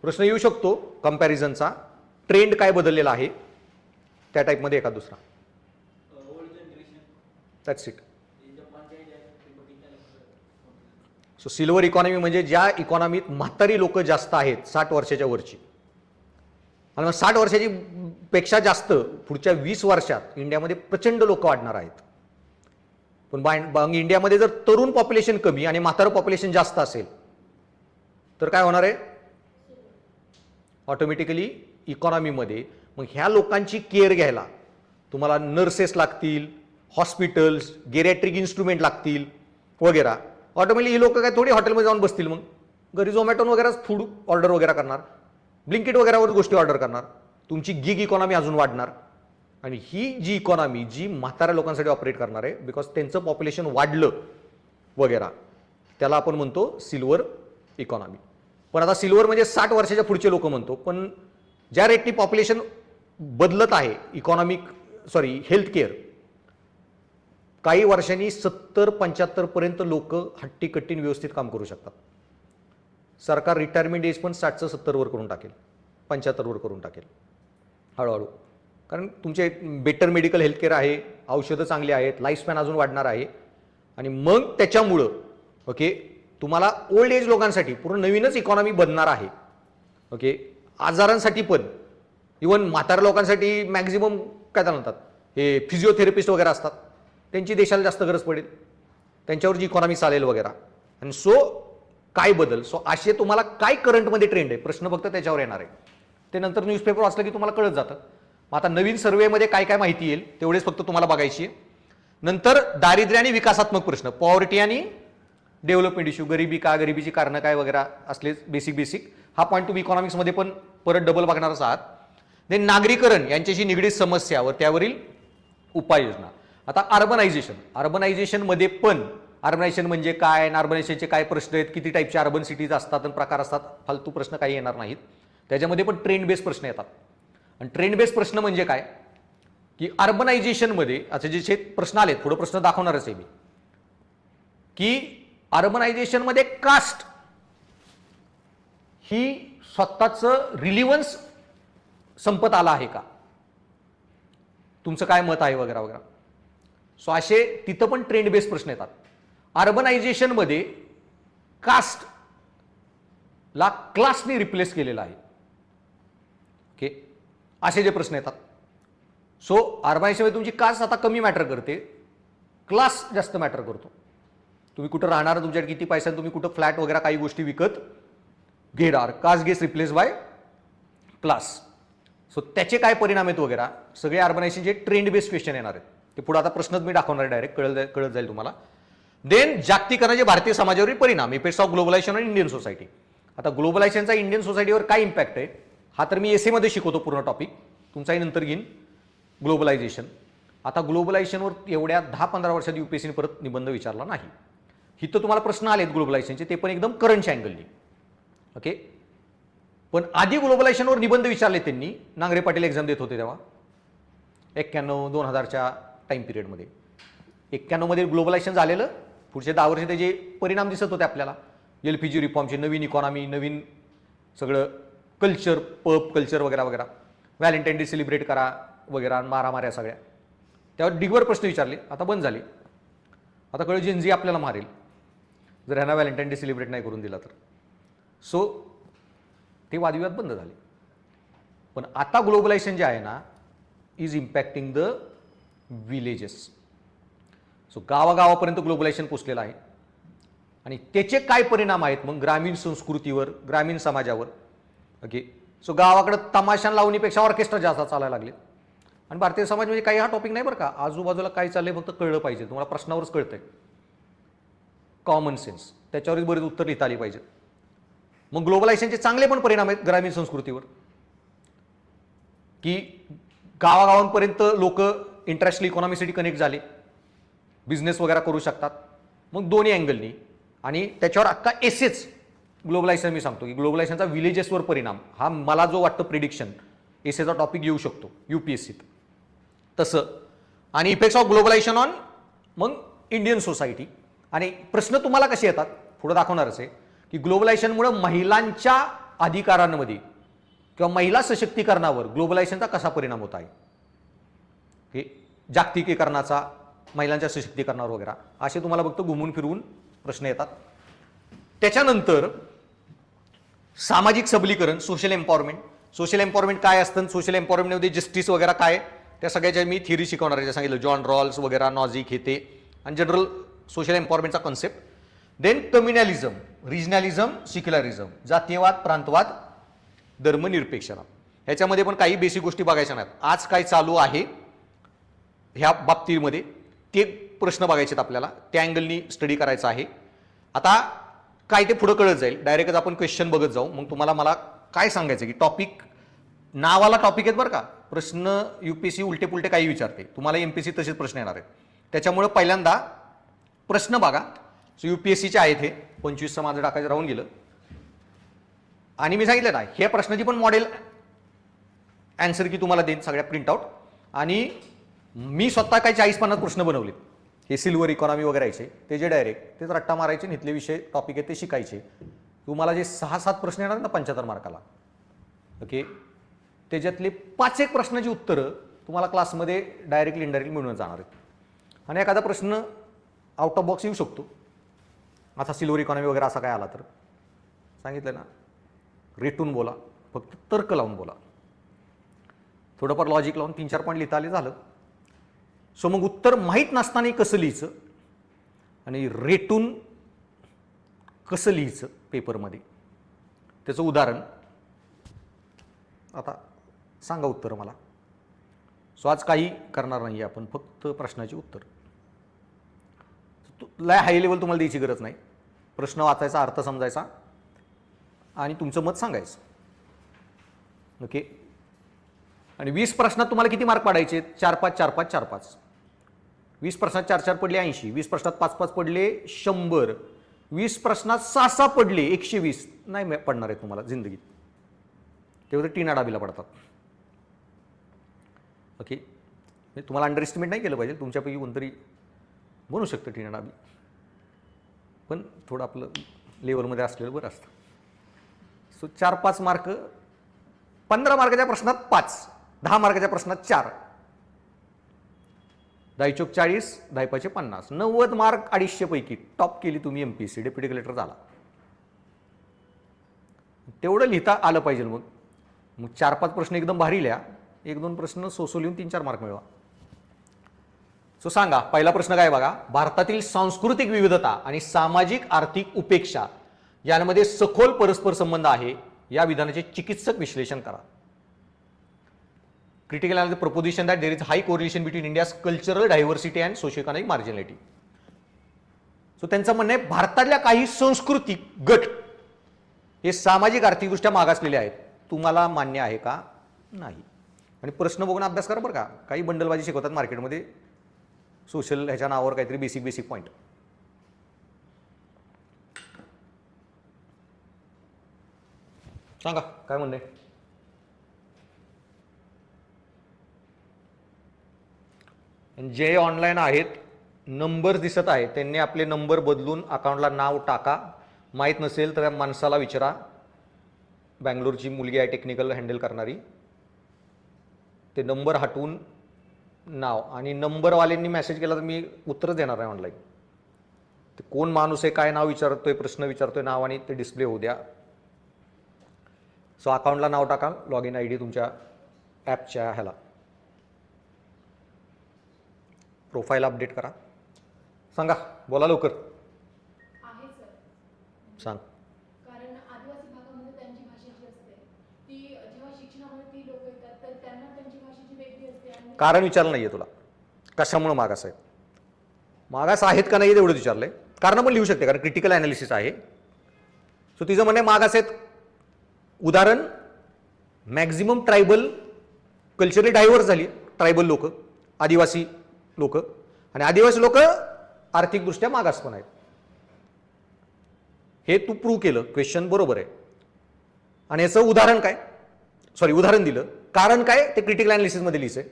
प्रश्न येऊ शकतो कंपॅरिझनचा. ट्रेंड काय बदललेला आहे त्या टाईपमध्ये एका दुसरा. That's it. So silver economy म्हणजे ज्या इकॉनॉमीत म्हातारी लोक जास्त आहेत 60 वर्षाच्या वरची, आणि मग 60 वर्षाची पेक्षा जास्त पुढच्या 20 वर्षात इंडियामध्ये प्रचंड लोक वाढणार आहेत. पण इंडियामध्ये जर तरुण पॉप्युलेशन कमी आणि म्हातारं पॉप्युलेशन जास्त असेल तर काय होणार आहे? ऑटोमॅटिकली इकॉनॉमीमध्ये मग ह्या लोकांची केअर घ्यायला तुम्हाला नर्सेस लागतील, हॉस्पिटल्स, गेरॅट्रिक इन्स्ट्रुमेंट लागतील वगैरे. ऑटोमॅटिकली ही लोक काय थोडी हॉटेलमध्ये जाऊन बसतील, मग घरी झोमॅटोन वगैरे फूड ऑर्डर वगैरे करणार, ब्लिंकिट वगैरेवर गोष्टी ऑर्डर करणार. तुमची गिग इकॉनॉमी अजून वाढणार. आणि ही जी इकॉनॉमी जी म्हाताऱ्या लोकांसाठी ऑपरेट करणार आहे, बिकॉज त्यांचं पॉप्युलेशन वाढलं वगैरे, त्याला आपण म्हणतो सिल्वर इकॉनॉमी. पण आता सिल्वर म्हणजे 60 वर्षाच्या पुढचे लोक म्हणतो. पण ज्या रेटनी पॉप्युलेशन बदलत आहे हेल्थ केअर, काही वर्षांनी 70-75 पर्यंत लोक हट्टीकट्टीने व्यवस्थित काम करू शकतात. सरकार रिटायरमेंट एज पण 60चं 70 वर करून टाकेल, 75 वर करून टाकेल हळूहळू. कारण तुमचे बेटर मेडिकल हेल्थ केअर आहे, औषधं चांगली आहेत, लाईफस्पॅन अजून वाढणार आहे. आणि मग त्याच्यामुळं ओके तुम्हाला ओल्ड एज लोकांसाठी पूर्ण नवीनच इकॉनॉमी बनणार आहे. ओके आजारांसाठी पण, इव्हन म्हाताऱ्या लोकांसाठी मॅक्झिमम काय त्याला म्हणतात हे फिजिओथेरपिस्ट वगैरे असतात, त्यांची देशाला जास्त गरज पडेल, त्यांच्यावर जी इकॉनॉमी चालेल वगैरे. आणि सो काय बदल, सो असे तुम्हाला काय करंटमध्ये ट्रेंड आहे प्रश्न फक्त त्याच्यावर येणार आहे. ते नंतर न्यूजपेपर वाचलं की तुम्हाला कळत जातं. आता नवीन सर्वेमध्ये काय काय माहिती येईल तेवढेच फक्त तुम्हाला बघायची आहे. नंतर दारिद्र्य आणि विकासात्मक प्रश्न, पॉवर्टी आणि डेव्हलपमेंट इश्यू, गरिबी का, गरिबीची कारणं काय वगैरे असले बेसिक हा पॉईंट तुम्ही इकॉनॉमिक्समध्ये पण परत डबल बघणारच आहात. देन नागरीकरण यांच्याशी निगडीत समस्या व त्यावरील उपाययोजना. आता अर्बनायझेशनमध्ये पण अर्बनायझेशन म्हणजे काय, अर्बनायझेशनचे काय प्रश्न आहेत, किती टाईपचे अर्बन सिटीज असतात आणि प्रकार असतात, फालतू प्रश्न काही येणार नाहीत. त्याच्यामध्ये पण ट्रेंड बेस्ड प्रश्न येतात. आणि ट्रेंड बेस्ड प्रश्न म्हणजे काय की अर्बनायझेशनमध्ये आता जे प्रश्न आलेत, पुढे प्रश्न दाखवणारच आहे मी, की अर्बनायझेशनमध्ये कास्ट ही स्वतःचं रिलिव्हन्स संपत आला आहे का, तुमचं काय मत आहे वगैरे वगैरे. सो असे तिथं पण ट्रेंड बेस्ड प्रश्न येतात. अर्बनायझेशनमध्ये कास्टला क्लासने रिप्लेस केलेला आहे. ओके असे जे प्रश्न येतात. सो अर्बनायझेशनमध्ये तुमची कास्ट आता कमी मॅटर करते, क्लास जास्त मॅटर करतो. तुम्ही कुठं राहणार, तुमच्याकडे किती पैसा, तुम्ही कुठं फ्लॅट वगैरे काही गोष्टी विकत घेणार, caste gets replaced by class. So त्याचे काय परिणाम आहेत वगैरे सगळे अर्बनायझेशनचे ट्रेंड बेस्ड क्वेश्चन येणार आहेत. ते पुढे आता प्रश्नच मी दाखवणार डायरेक्ट, कळत जाईल तुम्हाला. देन जागतिकीकरणाचे भारतीय समाजावरील परिणाम, इफेक्ट्स ऑफ ग्लोबलायझेशन आणि इंडियन सोसायटी. आता ग्लोबलायझेशनचा इंडियन सोसायटीवर काय इम्पॅक्ट आहे हा तर मी एसेमध्ये शिकवतो पूर्ण टॉपिक, तुमचाही नंतर घेईन. ग्लोबलायझेशन, आता ग्लोबलायझेशनवर एवढ्या 10-15 वर्षात UPSCने परत निबंध विचारला नाही. इथं तुम्हाला प्रश्न आलेत ग्लोबलायझेशनचे, ते पण एकदम करंटच्या अँगलनी. ओके पण आधी ग्लोबलायझेशनवर निबंध विचारले त्यांनी, नांगरे पाटील एक्झाम देत होते तेव्हा 91-2000च्या टाइम पिरियडमध्ये. 91 मध्ये ग्लोबलायझेशन झालेलं, पुढचे 10 वर्ष त्याचे परिणाम दिसत होते आपल्याला. LPG रिफॉर्मचे, नवीन इकॉनॉमी, नवीन सगळं कल्चर, पब कल्चर वगैरे वगैरे, व्हॅलेंटाईन डे सेलिब्रेट करा वगैरे, मारामाऱ्या सगळ्या, त्यावर डिगवर प्रश्न विचारले. आता बंद झाले. आता कळलं जेनझी आपल्याला मारेल जर ह्यांना व्हॅलेंटाईन डे सेलिब्रेट नाही करून दिला तर. सो ते वादविवाद बंद झाले. पण आता ग्लोबलायझेशन जे आहे ना is impacting the villages. So गावागावापर्यंत ग्लोबलायझेशन पोचलेलं आहे. आणि त्याचे काय परिणाम आहेत मग ग्रामीण संस्कृतीवर, ग्रामीण समाजावर. ओके सो गावाकडे तमाशा लावणीपेक्षा ऑर्केस्ट्रा जास्त चालायला लागले. आणि भारतीय समाज म्हणजे काही हा टॉपिक नाही बरं का, आजूबाजूला काय चाललंय फक्त कळलं पाहिजे तुम्हाला, प्रश्नावरच कळतंय. कॉमन सेन्स, त्याच्यावरच बरेच उत्तर लिहिता आली पाहिजे. मग ग्लोबलायझेशनचे चांगले पण परिणाम आहेत ग्रामीण संस्कृतीवर, की गावागावांपर्यंत लोक इंटरनॅशनल इकॉनॉमीसाठी कनेक्ट झाले, बिझनेस वगैरे करू शकतात. मग दोन्ही अँगलनी. आणि त्याच्यावर अख्खा एसेच ग्लोबलायझेशन मी सांगतो की ग्लोबलायझेशनचा विलेजेसवर परिणाम हा मला जो वाटतं प्रिडिक्शन एसेचा टॉपिक येऊ शकतो UPSCत तसं. आणि इफेक्ट्स ऑफ ग्लोबलायझेशन ऑन मग इंडियन सोसायटी. आणि प्रश्न तुम्हाला कसे येतात पुढे दाखवणारच आहे की ग्लोबलायझेशनमुळे महिलांच्या अधिकारांमध्ये किंवा महिला सशक्तीकरणावर ग्लोबलायझेशनचा कसा परिणाम होत आहे, हे जागतिकीकरणाचा महिलांच्या सशक्तीकरणावर वगैरे असे तुम्हाला फक्त घुमून फिरवून प्रश्न येतात. त्याच्यानंतर सामाजिक सबलीकरण, सोशल एम्पॉवरमेंट. सोशल एम्पॉवरमेंट काय असतं, सोशल एम्पॉवरमेंटमध्ये जस्टिस वगैरे काय, त्या सगळ्याच्या मी थिअरी शिकवणार आहे. सांगितलं जॉन रॉल्स वगैरे, नॉझिक हे ते, आणि जनरल सोशल एम्पॉवरमेंटचा कन्सेप्ट. देन कम्युनॅलिझम, रिजनॅलिझम, सिक्युलरिझम, जातीयवाद, प्रांतवाद, धर्मनिरपेक्षता. ह्याच्यामध्ये पण काही बेसिक गोष्टी बघायच्या नाहीत. आज काय चालू आहे ह्या बाबतीमध्ये ते प्रश्न बघायचे आहेत आपल्याला, त्या अँगलनी स्टडी करायचा आहे. आता काय ते पुढं कळत जाईल, डायरेक्टच आपण क्वेश्चन बघत जाऊ. मग तुम्हाला मला काय सांगायचं की टॉपिक, नावाला टॉपिक आहेत बरं का, प्रश्न यूपीएससी उलटे पुलटे काही विचारते, तुम्हाला एमपीएससी तसेच प्रश्न येणार आहेत. त्याच्यामुळे पहिल्यांदा प्रश्न बघा. सो यूपीएससीचे आहेत हे 25चं माझं टाकायचं राहून गेलं. आणि मी सांगितलं ना, हे प्रश्नाची पण मॉडेल आन्सर की तुम्हाला देईन सगळ्या प्रिंटआउट. आणि मी स्वतः काही 40-50 प्रश्न बनवले, हे सिल्वर इकॉनॉमी वगैरे यायचे, ते जे डायरेक्ट तेच रट्टा मारायचे, इथले विषय टॉपिक आहेत ते शिकायचे. तुम्हाला जे 6-7 प्रश्न येणार ना 75 मार्काला, ओके, त्याच्यातले 5-1 प्रश्नाची उत्तरं तुम्हाला क्लासमध्ये डायरेक्टली इनडायरेक्टली मिळून जाणार आहेत. आणि एखादा प्रश्न आउट ऑफ बॉक्स येऊ शकतो. आता सिल्वर इकॉनॉमी वगैरे असा काय आला तर सांगितलं ना, रेटून बोला, फक्त तर्क लावून बोला, थोडंफार लॉजिक लावून 3-4 पॉईंट लिहिता आले झालं. सो मग उत्तर माहीत नसताना कसं लिहायचं आणि रेटून कसं लिहायचं पेपरमध्ये, त्याचं उदाहरण आता सांगा उत्तर मला. सो आज काही करणार नाही आपण, फक्त प्रश्नाची उत्तर. लय हाय लेवल तुम्हाला द्यायची गरज नाही, प्रश्न वाचायचा, अर्थ समजायचा आणि तुमचं मत सांगायचं, ओके. आणि 20 प्रश्नात तुम्हाला किती मार्क पाडायचे, 4-5 4-5 4-5. 20 प्रश्नात 4-4 पडले 80, 20 प्रश्नात 5-5 पडले 100, 20 प्रश्नात 6-6 पडले 120. नाही पडणार आहे तुम्हाला जिंदगीत, तेवढे टीना डाबीला पडतात, ओके. तुम्हाला अंडर एस्टिमेट नाही केलं पाहिजे, तुमच्यापैकी कोणतरी बनू शकतं टीना डाबी, पण थोडं आपलं लेवलमध्ये असलेलं बरं असतं. सो 4-5 मार्क, 15 मार्काच्या प्रश्नात 5, 10 मार्काच्या प्रश्नात 4, 10 40, 10 50, 90 मार्क 250 पैकी टॉप केली तुम्ही एमपीएससी, डेप्युटी कलेक्टर झाला. तेवढं लिहिता आलं पाहिजे. मग 4-5 प्रश्न एकदम भारी लिहा, 1-2 प्रश्न सोसो लिहून 3-4 मार्क मिळवा. सो सांगा, पहिला प्रश्न काय बघा, भारतातील सांस्कृतिक विविधता आणि सामाजिक आर्थिक उपेक्षा यांमध्ये सखोल परस्पर संबंध आहे, या विधानाचे चिकित्सक विश्लेषण करा. Critical analysis proposition that there is high correlation between India's cultural diversity and socio economic marginality. So त्यांचं म्हणणं आहे भारतातल्या काही सांस्कृतिक गट हे सामाजिक आर्थिकदृष्ट्या मागासलेले आहेत. तुम्हाला मान्य आहे का? नाही. आणि प्रश्न बघून अभ्यास करा बरं का, काही बंडलबाजी शिकवतात मार्केटमध्ये सोशल ह्याच्या नावावर काहीतरी बेसिक पॉईंट. सांगा काय म्हणणे. जे ऑनलाईन आहेत, नंबर दिसत आहे, त्यांनी आपले नंबर बदलून अकाउंटला नाव टाका. माहीत नसेल तर त्या माणसाला विचारा, बँगलोरची मुलगी आहे टेक्निकल हँडल करणारी, ते नंबर हटवून नाव. आणि नंबरवाल्यांनी मेसेज केला तर मी उत्तरच देणार आहे ऑनलाईन. ते कोण माणूस आहे, काय नाव विचारतोय, प्रश्न विचारतोय, नाव आणि ते डिस्प्ले होऊ द्या. सो अकाउंटला नाव टाका, लॉग इन ID तुमच्या ॲपच्या ह्याला, प्रोफाईल अपडेट करा. सांगा, बोला लवकर. आहे सर. सांग. कारण आदिवासी भागामध्ये त्यांची भाषा जी असते ती जेव्हा शिक्षणामध्ये ती लोक येतात तर त्यांना त्यांची भाषा जी वेगळी असते. आणि कारण विचारलं नाहीये तुला, कशामुळे मागास आहेत, मागास आहेत का नाही तेवढं विचारलंय. कारण पण लिहू शकते, कारण क्रिटिकल अनालिसिस आहे. सो तिचं म्हणणे मागास आहेत. उदाहरण, मॅक्झिमम ट्रायबल कल्चरली डायव्हर्स झाली, ट्रायबल लोक, आदिवासी लोक, आणि आदिवासी लोक आर्थिकदृष्ट्या मागास पण आहेत. हे तू प्रूव्ह केलं, क्वेश्चन बरोबर आहे. आणि याचं उदाहरण काय, उदाहरण दिलं. कारण काय ते क्रिटिकल अनालिसिसमध्ये लिहिलंय.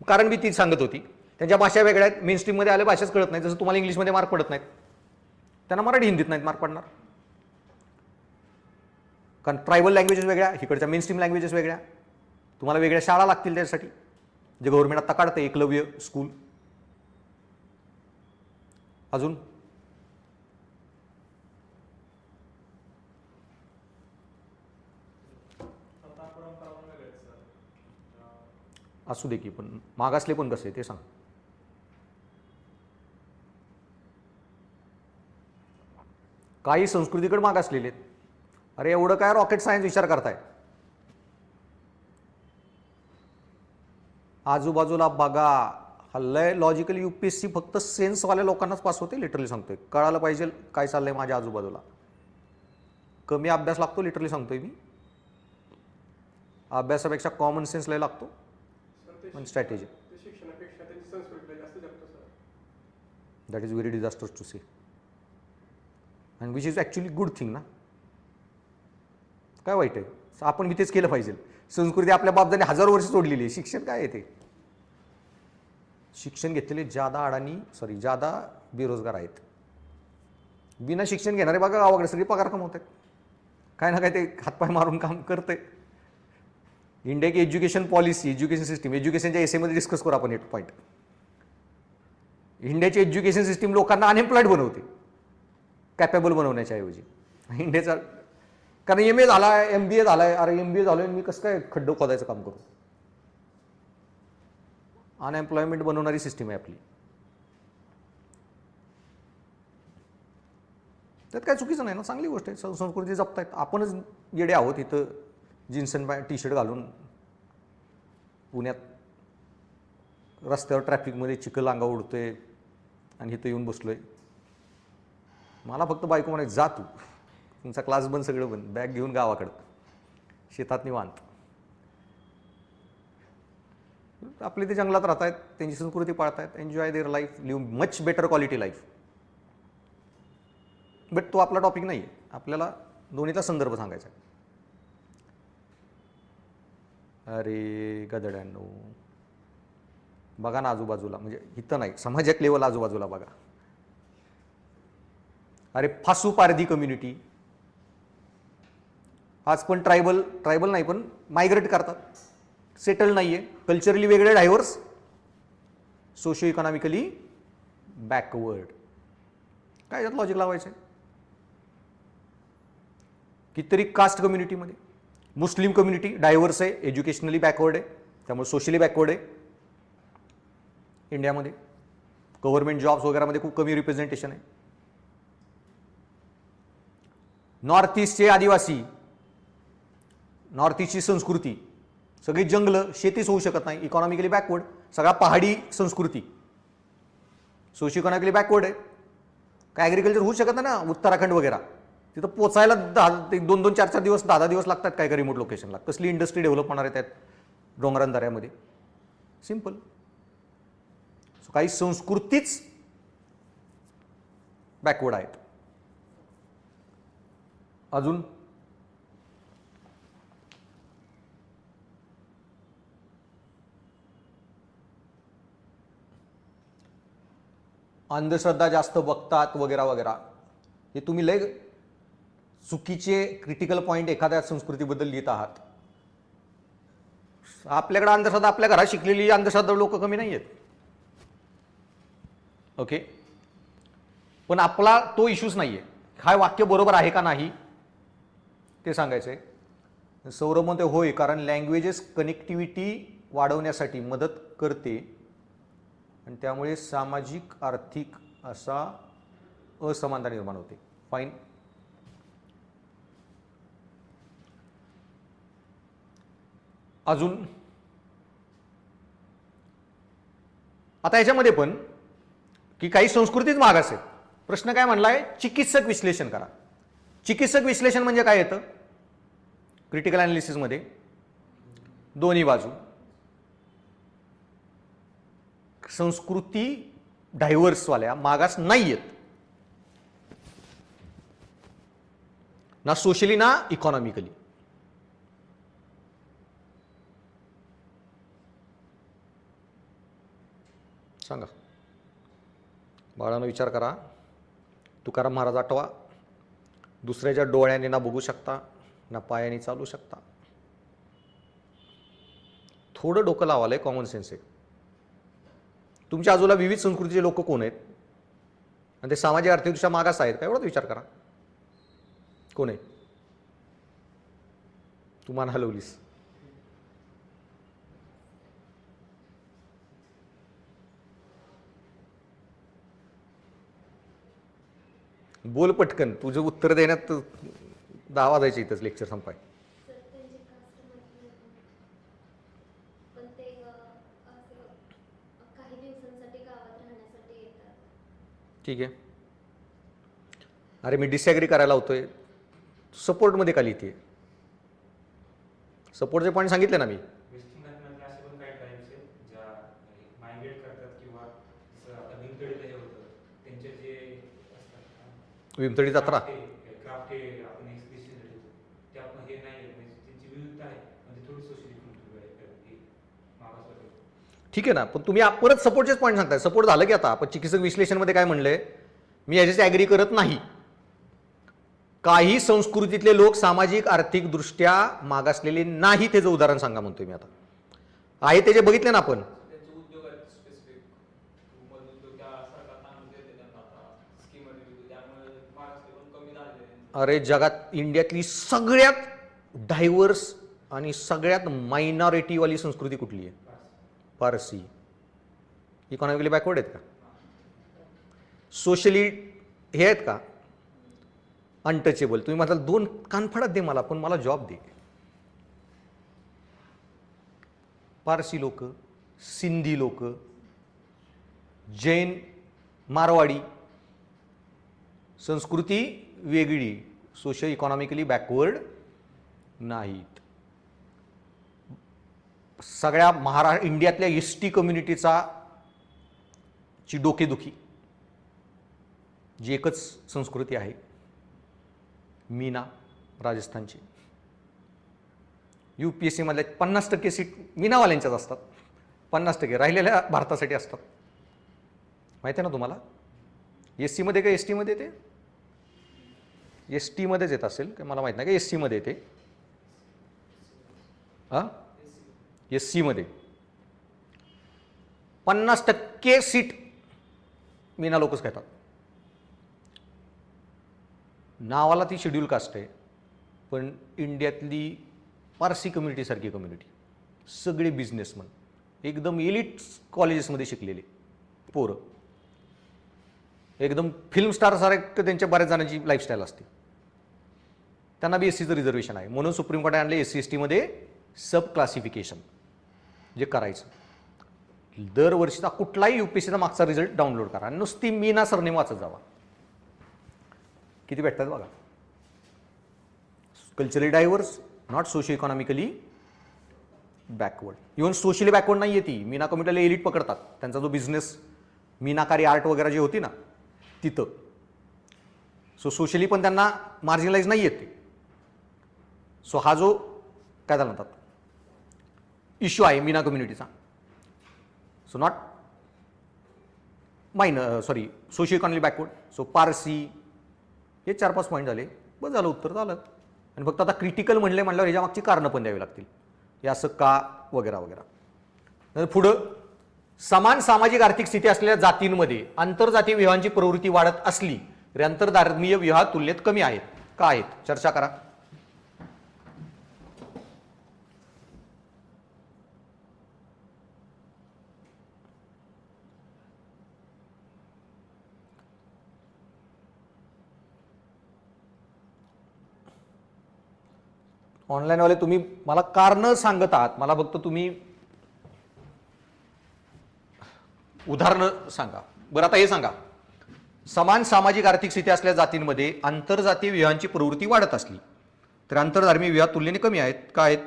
कारण मी ती सांगत होती त्यांच्या भाषा वेगळ्या आहेत, मेन स्ट्रीममध्ये आले भाषाच कळत नाही, जसं तुम्हाला इंग्लिशमध्ये मार्क पडत नाहीत त्यांना मराठी हिंदीत नाहीत मार्क पडणार, कारण ट्रायबल लँग्वेजेस वेगळ्या, इकडच्या मेन स्ट्रीम लँग्वेजेस वेगळ्या, तुम्हाला वेगळ्या शाळा लागतील त्यासाठी, जे गव्हर्नमेंट आता काढते एकलव्य स्कूल. अजून असू दे की, पण मागासले पण कसे ते सांग. काही संस्कृतीकडे मागासलेले आहेत. अरे एवढं काय रॉकेट सायन्स विचार करताय, आजूबाजूला बघा. हल्लय लॉजिकल UPSC फक्त सेन्सवाल्या लोकांनाच पास होते, लिटरली सांगतोय. कळायला पाहिजे काय चाललंय माझ्या आजूबाजूला. कमी अभ्यास लागतो, लिटरली सांगतोय मी. अभ्यासापेक्षा कॉमन सेन्स लय लागतो, पण strategy. That is very disasters to say, and which is actually good thing ना. काय वाईट आहे, आपण मी तेच केलं पाहिजे. संस्कृती आपल्या बापदाने हजारो वर्ष सोडलेली आहे. शिक्षण काय आहे ते, शिक्षण घेतलेले जादा बेरोजगार आहेत. बिना शिक्षण घेणारे बघा गावाकडे सगळे पगार कमवत आहेत, काय ना काय ते हातपाय मारून काम करते. इंडिया की एज्युकेशन पॉलिसी, एज्युकेशन सिस्टीम, एज्युकेशनच्या एसेमध्ये डिस्कस करू आपण 8 पॉईंट. इंडियाची एज्युकेशन सिस्टीम लोकांना अनएम्प्लॉयड बनवते, कॅपेबल बनवण्याच्या ऐवजी. इंडियाचा कारण MA झालाय, MBA झालाय, अरे MBA झालोय मी कसं काय खड्डं खोदायचं काम करू. अनएम्प्लॉयमेंट बनवणारी सिस्टीम आहे आपली. त्यात काय चुकीचं नाही ना, चांगली गोष्ट आहे. संस्कृती जपतायत. आपणच येडे आहोत इथं जीन्स पॅन्ट टी-शर्ट घालून पुण्यात रस्त्यावर ट्रॅफिकमध्ये चिखल अंगा उडतोय आणि इथं येऊन बसलोय. मला फक्त बायको म्हणाय जा तू, तुमचा क्लास बंद, सगळं बंद, बॅग घेऊन गावाकडं शेतात निवांत. आपले ते जंगलात राहत आहेत, त्यांची संस्कृती पाळतायत, enjoy their life, live much better quality life. But तो आपला टॉपिक नाही आहे, आपल्याला दोन्हीचा संदर्भ सांगायचा आहे. अरे गदड्यांनो बघा ना आजूबाजूला, म्हणजे इथं नाही, समाजात लेवल आजूबाजूला बघा. अरे फासू पारधी कम्युनिटी आज पण ट्रायबल नाही पण मायग्रेट करतात, सेटल नाही आहे, कल्चरली वेगळे, डायव्हर्स, सोशिओ इकॉनॉमिकली बॅकवर्ड. काय यात लॉजिक लावायचं आहे. कितीतरी कास्ट कम्युनिटीमध्ये मुस्लिम कम्युनिटी डायव्हर्स आहे, एज्युकेशनली बॅकवर्ड आहे, त्यामुळे सोशली बॅकवर्ड आहे. इंडियामध्ये गव्हर्नमेंट जॉब्स वगैरेमध्ये खूप कमी रिप्रेझेंटेशन आहे. नॉर्थ ईस्टचे आदिवासी, नॉर्थ ईस्टची संस्कृती सगळी जंगलं, शेतीच होऊ शकत नाही, इकॉनॉमिकली बॅकवर्ड. सगळा पहाडी संस्कृती, सोशो इकॉनॉमिकली बॅकवर्ड आहे. काय ॲग्रिकल्चर होऊ शकत नाही ना, उत्तराखंड वगैरे तिथं पोचायला 2-2, 4-4 दिवस, 10-10 दिवस लागतात काय काय रिमोट लोकेशनला. कसली इंडस्ट्री डेव्हलप होणार आहे त्यात डोंगरान दऱ्यामध्ये, सिम्पल. सो काही संस्कृतीच बॅकवर्ड आहेत. अजून अंधश्रद्धा जास्त बघतात वगैरे वगैरे, हे तुम्ही लय चुकीचे क्रिटिकल पॉईंट एखाद्या संस्कृतीबद्दल लिहित आहात. आपल्याकडे अंधश्रद्धा, आपल्या घरात शिकलेली अंधश्रद्धा लोक कमी नाही आहेत, ओके. पण आपला तो इश्यूच नाहीये. हा वाक्य बरोबर आहे का नाही ते सांगायचंय. सौरभ म्हणते होय, कारण लँग्वेजेस कनेक्टिव्हिटी वाढवण्यासाठी मदत करते आणि त्यामुळे सामाजिक आर्थिक असा असमानता निर्माण होते. फाईन. अजून आता याच्यामध्ये पण की काही संस्कृतीच मागास आहेत. प्रश्न काय म्हणलाय, चिकित्सक विश्लेषण करा. चिकित्सक विश्लेषण म्हणजे काय येतं क्रिटिकल अनालिसिसमध्ये, दोन्ही बाजू. संस्कृती डायव्हर्सवाल्या मागास नाही आहेत ना, सोशली ना इकॉनॉमिकली. सांगा. बाळानं विचार करा. तुकाराम महाराज आठवा. दुसऱ्याच्या डोळ्याने ना बघू शकता ना पायाने चालू शकता. थोडं डोकं लावालंय, कॉमन सेन्स आहे. तुमच्या आजूला विविध संस्कृतीचे लोक कोण आहेत आणि ते सामाजिक आर्थिकदृष्ट्या मागास आहेत का, एवढाच विचार करा. कोण आहे? तू मान हलवलीस. बोल पटकन, तुझं उत्तर देण्यात 10 वाजायचे इथंच लेक्चर संपाय. सर त्यांची कास्ट मधली पण ते असं काही दिवसांसाठी गावात राहण्यासाठी येतात. ठीक आहे. अरे मी डिसॅग्री करायला होतोय. सपोर्टमध्ये का लिहिते? सपोर्टचे पॉईंट सांगितले ना मी. वेस्टिंग घाटमधले असे पण काही ट्राईब्स आहेत ज्या मायग्रेट करतात किंवा जसं आता भीमतडीला हे होतं त्यांचे जे असतात विमतडी जत्रा. क्राफ्ट हे आपण एक्सप्रेशन देतो ते आपण हे नाही आहेत, म्हणजे त्यांची विविधता आहे, म्हणजे थोडी सोशली मागासवर्गीय. ठीक आहे ना, पण तुम्ही परत सपोर्टचेच पॉईंट सांगताय. सपोर्ट झालं की आता आपण चिकित्सक विश्लेषणमध्ये काय म्हणलंय, मी याच्याशी ॲग्री करत नाही. काही संस्कृतीतले लोक सामाजिक आर्थिक दृष्ट्या मागासलेले नाही, त्याचं उदाहरण सांगा म्हणतोय मी. आता आहे त्याचे बघितले ना आपण. त्यांचे उद्योग आहेत स्पेसिफिक उद्योग त्या सरकार तांदूळ देते त्यांना आता स्कीममध्ये, त्यामुळे मागासले पण कमी झालेले आहेत. अरे जगात इंडियातली सगळ्यात डायव्हर्स आणि सगळ्यात मायनॉरिटीवाली संस्कृती कुठली आहे? पारसी. इकॉनॉमिकली बॅकवर्ड आहेत का? सोशली हे आहेत का? अनटचेबल. तुम्ही म्हणाल 2 कानफडात दे मला, पण मला जॉब दे. पारसी लोक, सिंधी लोक, जैन, मारवाडी, संस्कृती वेगळी, सोशल इकॉनॉमिकली बॅकवर्ड नाहीत. सगळ्या इंडियातल्या एसटी कम्युनिटीचा ची डोकेदुखी जी एकच संस्कृती आहे, मीना राजस्थानची. UPSC मधल्या 50% सीट मीनावाल्यांच्याच असतात. 50% राहिलेल्या भारतासाठी असतात. माहिती आहे ना तुम्हाला? SC मध्ये का ST मध्ये? ते ST मध्येच येत असेल का, मला माहित नाही. का SC मध्ये येते? हां, SC मध्ये 50% सीट मीना लोकच घेतात. नावाला ती शेड्यूल कास्ट आहे, पण इंडियातली पारसी कम्युनिटी सारखी कम्युनिटी, सगळे बिझनेसमन, एकदम एलिट कॉलेजेसमध्ये शिकलेले पोरं, एकदम फिल्म स्टार सारखं त्यांच्या बऱ्याच जणांची लाईफस्टाईल असते. त्यांना बी SCचं रिझर्वेशन आहे. म्हणून सुप्रीम कोर्टाने आणले SC ST मध्ये सब क्लासिफिकेशन, जे करायचं. दरवर्षीचा कुठलाही UPSCचा मागचा रिझल्ट डाउनलोड करा आणि नुसती मीना सरनेम वाचत जावा. किती भेटतात बघा. Culturally diverse, not socio economically backward. Even socially backward नाही आहे ती. मीना कम्युनिटीला एलिट पकडतात. त्यांचा जो बिझनेस मीनाकारी आर्ट वगैरे जी होती ना तिथं. सो सोशली पण त्यांना मार्जिनलाइज नाही आहेत ते. सो हा जो काय झाला म्हणतात इश्यू आहे मीना कम्युनिटीचा, so not socio economically backward. So Parsi, हे 4-5 पॉईंट झाले. बस झालं, उत्तर झालं. आणि फक्त आता क्रिटिकल म्हणल्यावर ह्याच्या मागची कारणं पण द्यावी लागतील, हे असं का वगैरे वगैरे. पुढं, समान सामाजिक आर्थिक स्थिती असलेल्या जातींमध्ये आंतरजातीय विवाहांची प्रवृत्ती वाढत असली तरी आंतरधर्मीय विवाह तुलनेत कमी आहेत. का आहेत? चर्चा करा. ऑनलाईनवाले तुम्ही मला कारण सांगत आहात, मला फक्त तुम्ही उदाहरणं सांगा. बरं, आता हे सांगा, समान सामाजिक आर्थिक स्थिती असलेल्या जातींमध्ये आंतरजातीय विवाहांची प्रवृत्ती वाढत असली तर आंतरधर्मीय विवाह तुलनेने कमी आहेत. का आहेत?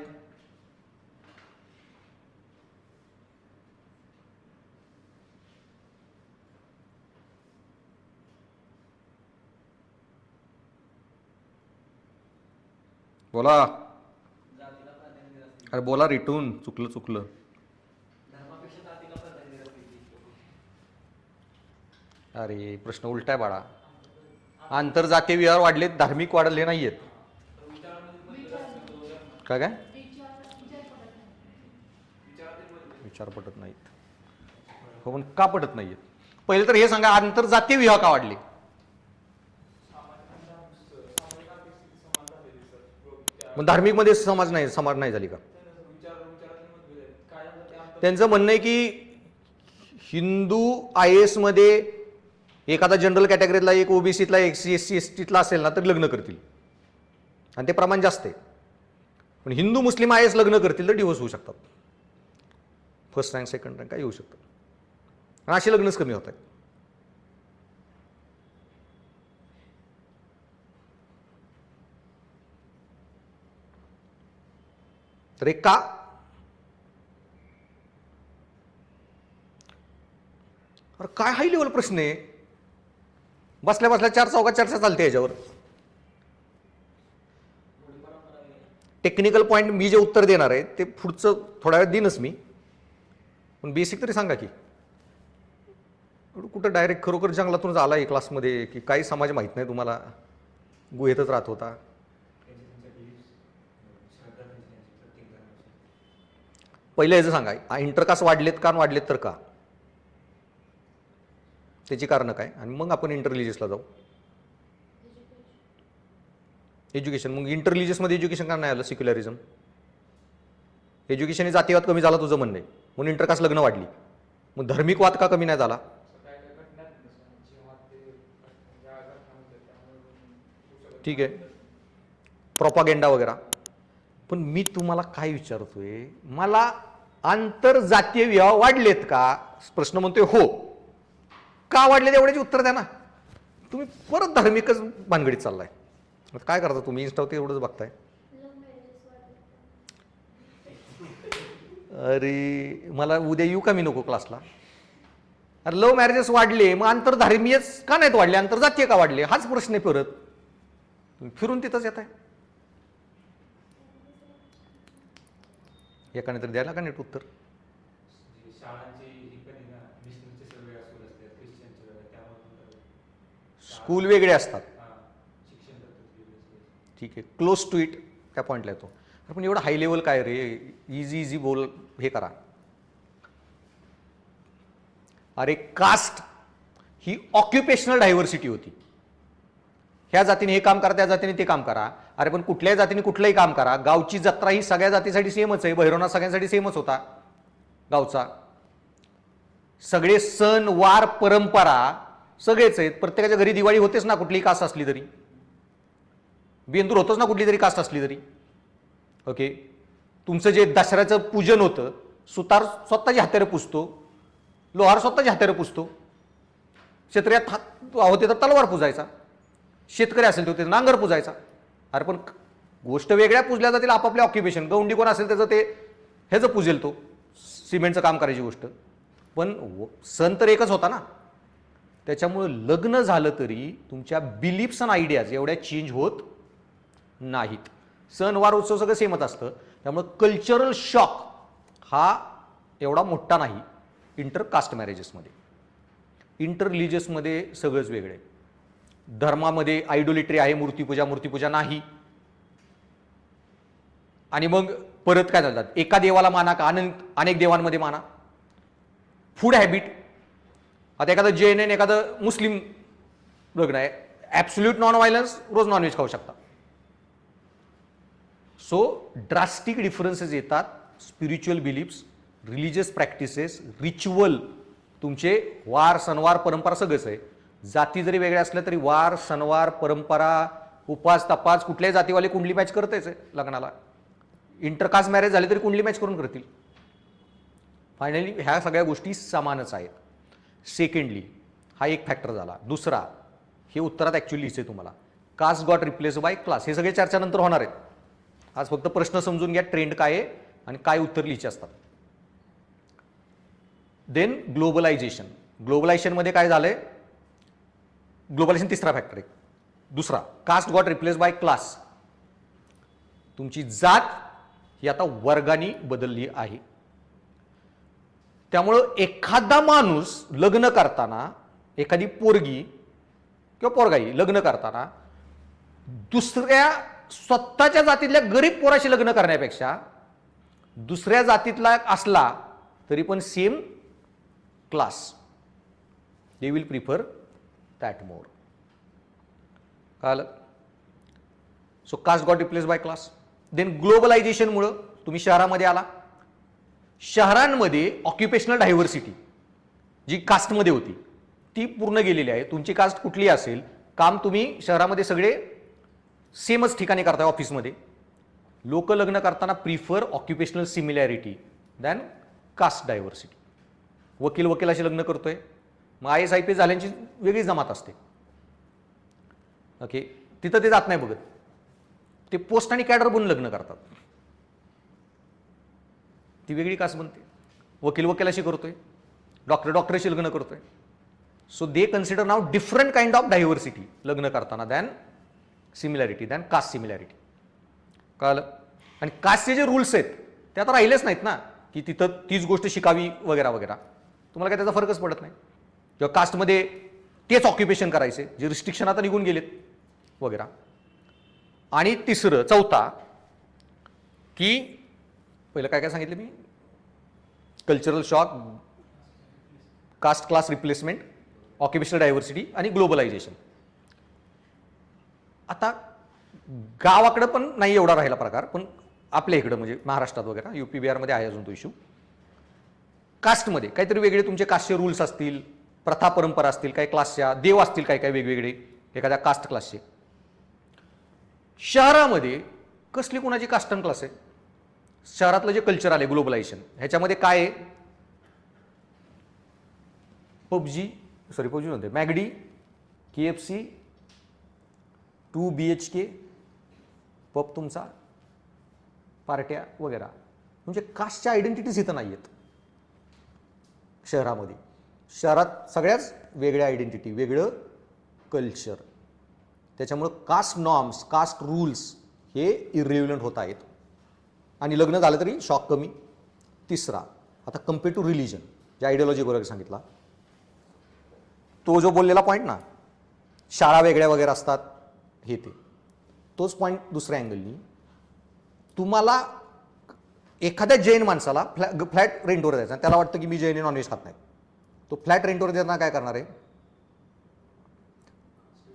बोला. जातीला प्राधान्य असते. अरे बोला रिटून. चुकलं. धर्मापेक्षा जातीला प्राधान्य असते. अरे प्रश्न उलटा आहे बाळा. आंतरजातीय विवाह वाढलेत, धार्मिक वाढले नाहीयेत. तर विचारामध्ये बदल असतो तो त्यांना. काय काय विचार पडत नाही. विचार पटत नाहीत. हो, पण का पटत नाहीयेत? पहिले तर हे सांगा, आंतरजातीय विवाह का वाढले? सामाजिक आर्थिक स्थिती समान झालेली सर. मग धार्मिक मध्ये समाज नाही झाली का? विचारातले मतभेद आहेत. काय झालं ते आंतर त्यांचं म्हणणं आहे की हिंदू IAS मध्ये एखादा जनरल कॅटेगरीतला, एक ओबीसीतला, एक SC ST असेल ना तर लग्न करतील, आणि ते प्रमाण जास्त आहे. पण हिंदू मुस्लिम IAS लग्न करतील तर डिव्होर्स होऊ शकतात. फर्स्ट रँक सेकंड रँक काय येऊ शकतात, आणि अशी लग्नच कमी होत आहेत. तर एक का? अरे काय हाय लेवल प्रश्न आहे. बसल्या बसल्या 4 चौकात चर्चा चालते याच्यावर. टेक्निकल पॉईंट मी जे उत्तर देणार आहे ते पुढचं थोड्या वेळ देईनच मी, पण बेसिक तरी सांगा की. कुठं डायरेक्ट खरोखर जंगलातूनच आला क्लासमध्ये की काही समाज माहीत नाही तुम्हाला, गुहेतच राहत होता. त्यांच्या beliefs, श्रद्धा त्यांची प्रत्येक धर्माची. पहिलं याचं सांगा, इंटरकास्ट वाढलेत का वाढलेत तर का, त्याची कारणं काय, आणि मग आपण इंटररिलिजियसला जाऊ. एज्युकेशन, मग इंटररिलिजियसमध्ये एज्युकेशन का नाही आलं? सेक्युलरिझम. एज्युकेशन जातीवाद कमी झाला तुझं म्हणणं आहे, म्हणून इंटरकास्ट लग्न वाढली. मग धार्मिक वाद का कमी नाही झाला? काय काय घटना आहेत ना सर, जेव्हा ते ज्या घटना होत्या त्यामुळे होऊ शकत ठीक आहे, प्रॉपागेंडा वगैरे. पण मी तुम्हाला काय विचारतोय, मला आंतरजातीय विवाह वाढलेत का प्रश्न म्हणतोय हो. का वाढलेत एवढ्याची उत्तर द्या ना. तुम्ही परत धार्मिकच भानगडीत चाललाय. आता काय करता तुम्ही? इंस्टावरती एवढंच बघताय. लव्ह मॅरेजेस वाढले. अरे मला उद्या येऊ का मी नको क्लासला? अरे लव्ह मॅरेजेस वाढले, मग आंतरधार्मीय का नाहीत वाढले, आंतरजातीय का वाढले? हाच प्रश्न आहे परत. तुम्ही फिरून तिथंच येत आहे. एकाने तर द्यायला का नीट उत्तर. जी शाळांची ही पण आहे ना, मिशनरीचे सगळे स्कूल असतात, ख्रिश्चनचे वेगळे, त्यामुळे स्कूल वेगळे असतात. शिक्षण पद्धती वेगळी असते. ठीक आहे, क्लोज टू इट त्या पॉईंटला येतो. अरे पण एवढं हाय लेवल काय रे, इझी बोल हे करा. अरे कास्ट ही ऑक्युपेशनल डायव्हर्सिटी होती. ह्या जातीने हे काम करा, त्या जातीने ते काम करा. अरे पण कुठल्याही जातीने कुठलंही काम करा. गावची जत्रा ही सगळ्या जातीसाठी सेमच आहे. भैरवनाथ सगळ्यांसाठी सेमच होता गावचा. सगळे सण वार परंपरा सगळेच आहेत. प्रत्येकाच्या घरी दिवाळी होतेच ना, कुठलीही कास्ट असली तरी. बेंदूर होतच ना, कुठली तरी कास्ट असली तरी. ओके, तुमचं जे दसऱ्याचं पूजन होतं, सुतार स्वतःची हत्यारं पुजतो, लोहार स्वतःची हत्यारं पुजतो, क्षत्रियात होते तर तलवार पुजायचा, शेतकरी असेल तर ते नांगर पुजायचा. अरे पण गोष्ट वेगळ्या पुजल्या जातील आपापल्या ऑक्युपेशन. गौंडी कोण असेल त्याचं ते ह्याचं पुजेल, तो सिमेंटचं काम करायची गोष्ट. पण सण तर एकच होता ना. त्याच्यामुळं लग्न झालं तरी तुमच्या बिलीफ्स आणि आयडियाज एवढ्या चेंज होत नाहीत. सण वार उत्सव सगळं सेमच असतं. त्यामुळं कल्चरल शॉक हा एवढा मोठा नाही इंटरकास्ट मॅरेजेसमध्ये. इंटर रिलिजियसमध्ये सगळंच वेगळं आहे. धर्मामध्ये आयडोलिट्री आहे, मूर्तीपूजा नाही. आणि मग परत काय चालतात, एका देवाला माना का अनेक देवांमध्ये माना. फूड हॅबिट, आता एखादं जैन आहे एखादं मुस्लिम लग्न आहे, ॲब्सोल्यूट नॉन व्हायलन्स, रोज नॉनव्हेज खाऊ शकता. सो ड्रास्टिक डिफरन्सेस येतात. Spiritual beliefs, religious practices, ritual, तुमचे वार सणवार परंपरा सगळंच आहे. जाती जरी वेगळ्या असल्या तरी वार सणवार परंपरा उपास तपास कुठल्याही जातीवाले कुंडली मॅच करतेच आहे लग्नाला. इंटरकास्ट मॅरेज झाले तरी कुंडली मॅच करून करतील. फायनली ह्या सगळ्या गोष्टी समानच आहेत. सेकंडली हा एक फॅक्टर झाला. दुसरा, हे उत्तरात ॲक्च्युअली लिहिचं आहे तुम्हाला, caste got replace by class. हे सगळे चर्चानंतर होणार आहेत. आज फक्त प्रश्न समजून घ्या, ट्रेंड काय आहे आणि काय उत्तर लिहायचे असतात. Then globalisation. ग्लोबलायझेशनमध्ये काय झालंय, ग्लोबलायझेशन तिसरा फॅक्टर आहे. दुसरा, caste got replace by class. तुमची जात ही आता वर्गाने बदलली आहे. त्यामुळं एखादा माणूस लग्न करताना एखादी पोरगी किंवा पोरगाई लग्न करताना दुसऱ्या स्वतःच्या जातीतल्या गरीब पोराशी लग्न करण्यापेक्षा दुसऱ्या जातीतला असला तरी पण same class, they will prefer that more. कळलं? So caste got replace by class. Then ग्लोबलायझेशनमुळं तुम्ही शहरामध्ये आला, शहरांमध्ये ऑक्युपेशनल डायव्हर्सिटी जी कास्टमध्ये होती ती पूर्ण गेलेली आहे. तुमची कास्ट कुठली असेल, काम तुम्ही शहरामध्ये सगळे सेमच ठिकाणी करताय. ऑफिसमध्ये लोक लग्न करताना prefer occupational similarity than caste diversity. वकिलाशी लग्न करतोय, मग IAS IPS झाल्यांची वेगळी जमात असते. ओके, तिथं ते जात नाही बघत, ते पोस्ट आणि कॅडर बनून लग्न करतात, ती वेगळी कास्ट बनते. वकिलाशी करतोय, डॉक्टरशी लग्न करतोय. So they consider now different kind of diversity लग्न करताना than similarity, than caste similarity. कळलं? आणि कास्टचे जे रूल्स आहेत ते आता राहिलेच नाहीत ना, की तिथं तीच गोष्ट शिकावी वगैरे वगैरे. तुम्हाला काय त्याचा फरकच पडत नाही. किंवा कास्टमध्ये तेच ऑक्युपेशन करायचे, जे रिस्ट्रिक्शन आता निघून गेलेत वगैरे. आणि चौथा की पहिलं काय काय सांगितलं मी, cultural shock, caste class replacement, occupational diversity आणि ग्लोबलायझेशन. आता गावाकडं पण नाही एवढा राहिला प्रकार, पण आपल्या इकडं म्हणजे महाराष्ट्रात वगैरे, UP बिहारमध्ये आहे अजून तो इश्यू. कास्टमध्ये काहीतरी वेगळे तुमचे कास्टचे रूल्स असतील, प्रथा परंपरा असतील, काही क्लासच्या देव असतील, काही काही वेगवेगळे एखाद्या कास्ट क्लासचे. शहरामध्ये कसली कुणाची कास्ट अँड क्लास आहे? शहरातलं जे कल्चर आले ग्लोबलायझेशन, ह्याच्यामध्ये काय आहे? पबजी म्हणते, मॅगडी, KFC, 2 BHK पब तुमचा, पार्ट्या वगैरे. म्हणजे कास्टच्या आयडेंटिटीज इथं नाही आहेत शहरामध्ये. शहरात सगळ्याच वेगळ्या आयडेंटिटी, वेगळं कल्चर. त्याच्यामुळं कास्ट नॉर्म्स, कास्ट रूल्स हे इरेव्हिलंट होत आहेत. आणि लग्न झालं तरी शॉक कमी. तिसरा, आता कम्पेअर टू रिलिजन, जे आयडियोलॉजी वगैरे सांगितला, तो जो बोललेला पॉईंट ना, शाळा वेगळ्या वगैरे असतात हे ते, तोच पॉईंट दुसऱ्या अँगलनी, तुम्हाला एखाद्या जैन माणसाला फ्लॅट रेंटवर द्यायचा, त्याला वाटतं की मी जैन नॉनव्हेज खात नाही, तो फ्लॅट रेंटवर देताना काय करणार आहे?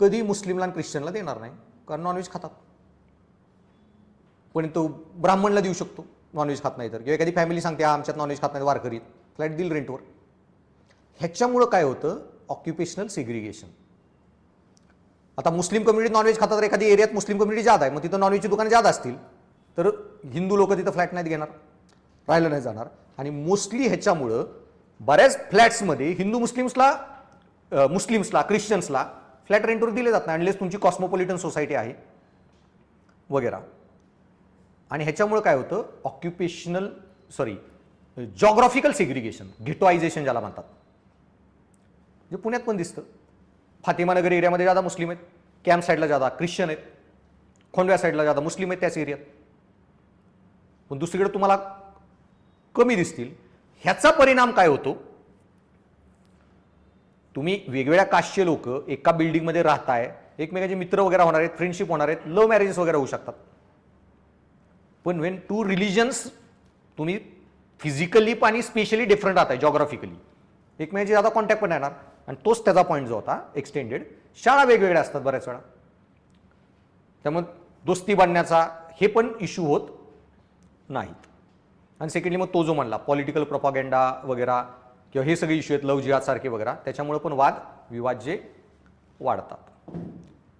कधी मुस्लिमला आणि ख्रिश्चनला देणार नाही, कारण नॉनव्हेज खातात. पण तो ब्राह्मणला देऊ शकतो नॉनव्हेज खात नाही तर, किंवा एखादी फॅमिली सांगते आमच्यात नॉनव्हेज खात नाही वारकरीत, फ्लॅट दिल रेंटवर. ह्याच्यामुळं काय होतं? Occupational segregation. आता मुस्लिम कम्युनिटी नॉनव्हेज खातात, तर एखादी एरियात मुस्लिम कम्युनिटी जादा आहे, मग तिथं नॉनव्हेजची दुकानं जादा असतील, तर हिंदू लोक तिथं फ्लॅट नाहीत घेणार, राहिलं नाही जाणार. आणि मोस्टली ह्याच्यामुळं बऱ्याच फ्लॅट्समध्ये हिंदू मुस्लिम्सला ख्रिश्चन्सला फ्लॅट रेंटवर दिले जात नाही, अनलेस तुमची कॉस्मोपॉलिटन सोसायटी आहे वगैरे. आणि ह्याच्यामुळं काय होतं? जॉग्राफिकल सेग्रिगेशन, घेटोआयझेशन ज्याला म्हणतात, जे पुण्यात पण दिसतं. फातिमानगर एरियामध्ये ज्यादा मुस्लिम आहेत, कॅम्प साईडला ज्यादा ख्रिश्चन आहेत, खोंडव्या साईडला ज्यादा मुस्लिम आहेत त्याच एरियात, पण दुसरीकडे तुम्हाला कमी दिसतील. ह्याचा परिणाम काय होतो? तुम्ही वेगवेगळ्या कास्टचे लोक एका बिल्डिंगमध्ये राहताय, एकमेकांचे मित्र वगैरे होणार आहेत, फ्रेंडशिप होणार आहेत, लव्ह मॅरेजेस वगैरे होऊ शकतात. पण वेन टू रिलिजन्स, तुम्ही फिजिकली आणि स्पेशली डिफरंट राहताय जॉग्राफिकली, एकमेकांची ज्यादा कॉन्टॅक्ट पण येणार. आणि तोच त्याचा पॉईंट जो होता एक्सटेंडेड. शाळा वेगवेगळ्या असतात बऱ्याच वेळा, त्यामुळे दोस्ती बांधण्याचा हे पण इश्यू होत नाहीत. आणि सेकंडली मग तो जो म्हणला पॉलिटिकल प्रोपागेंडा वगैरे, किंवा हे सगळे इश्यू आहेत लव जिहाद सारखे वगैरे, त्याच्यामुळे पण वाद विवाद जे वाढतात.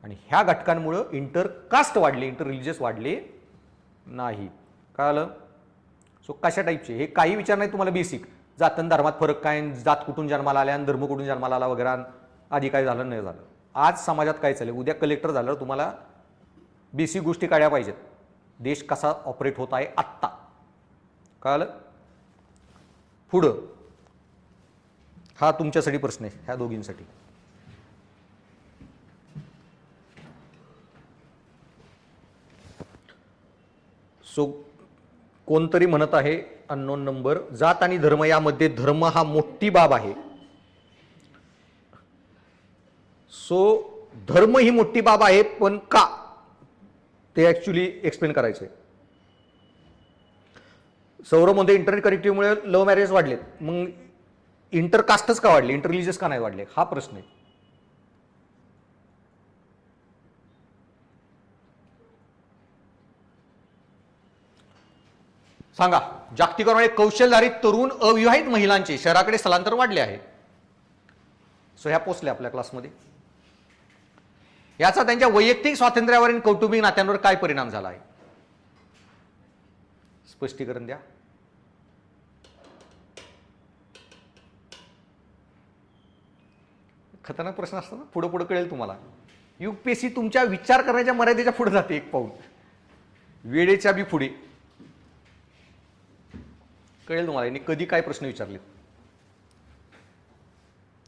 आणि ह्या घटकांमुळं इंटरकास्ट वाढले, इंटर रिलिजियस वाढले नाही. कळलं? सो कशा टाईपचे हे काही विचार नाही तुम्हाला. बेसिक जातन धर्मात फरक काय, जात कुठून जन्माला आल्या आणि धर्म कुठून जन्माला आला वगैरे, आधी काय झालं नाही झालं, आज समाजात काय चालेल, उद्या कलेक्टर झाल्यावर तुम्हाला बेसिक गोष्टी काढल्या पाहिजेत. देश कसा ऑपरेट होत आहे आत्ता. कळलं? पुढं हा तुमच्यासाठी प्रश्न आहे, ह्या दोघींसाठी. सो कोणतरी म्हणत आहे अननोन नंबर, जात आणि धर्म यामध्ये धर्म हा मोठी बाब आहे. सो धर्म ही मोठी बाब आहे, पण का ते ऍक्च्युली एक्सप्लेन करायचंय. सौरभमध्ये इंटरनेट कनेक्टिव्हमुळे लव्ह मॅरेज वाढलेत, मग इंटरकास्टच का वाढले, इंटररिलिजियस का नाही वाढले, हा प्रश्न आहे. सांगा. जागतिकीकरणामुळे कौशल्याधारित तरुण अविवाहित महिलांचे शहराकडे स्थलांतर वाढले आहे. सो ह्या पोचल्या आपल्या क्लासमध्ये. याचा त्यांच्या वैयक्तिक स्वातंत्र्यावर आणि कौटुंबिक नात्यांवर काय परिणाम झाला आहे, स्पष्टीकरण द्या. खतरनाक प्रश्न असतो ना, पुढे पुढे कळेल तुम्हाला. युपीएससी तुमच्या विचार करण्याच्या मर्यादेच्या पुढे जाते, एक पाऊल वेळेच्या बी पुढे. कळेल तुम्हाला यांनी कधी काय प्रश्न विचारले.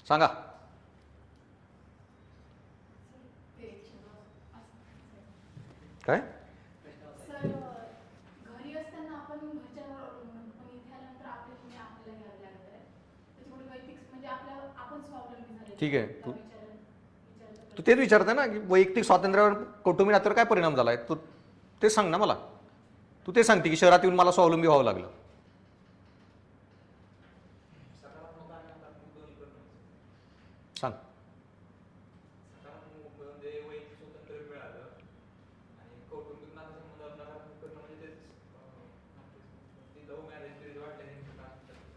सांगा. काय सर घरी असताना आपण घरच्यांवर अवलंबून असतो, पण इथे आल्यानंतर आपले तुम्ही आपल्याला घ्यावे लागत आहे. त्याच्यामुळे वैयक्तिक म्हणजे आपण स्वावलंबी झाले. ठीक आहे. तू तेच विचारते ना की वैयक्तिक स्वातंत्र्यावर कौटुंबिक नात्यावर काय परिणाम झालाय, तू ते सांग ना मला. तू ते सांगते की शहरात येऊन मला स्वावलंबी व्हावं लागलं. सकारात्मक आणि नकारात्मक दोन्ही परिणाम आहेत. सांग. सकारात्मक म्हणजे वैयक्तिक स्वातंत्र्य मिळालं आणि कौटुंबिक नातेसंबंधात नकारात्मक परिणाम म्हणजे तेच लव्ह मॅरेज ते वाटलं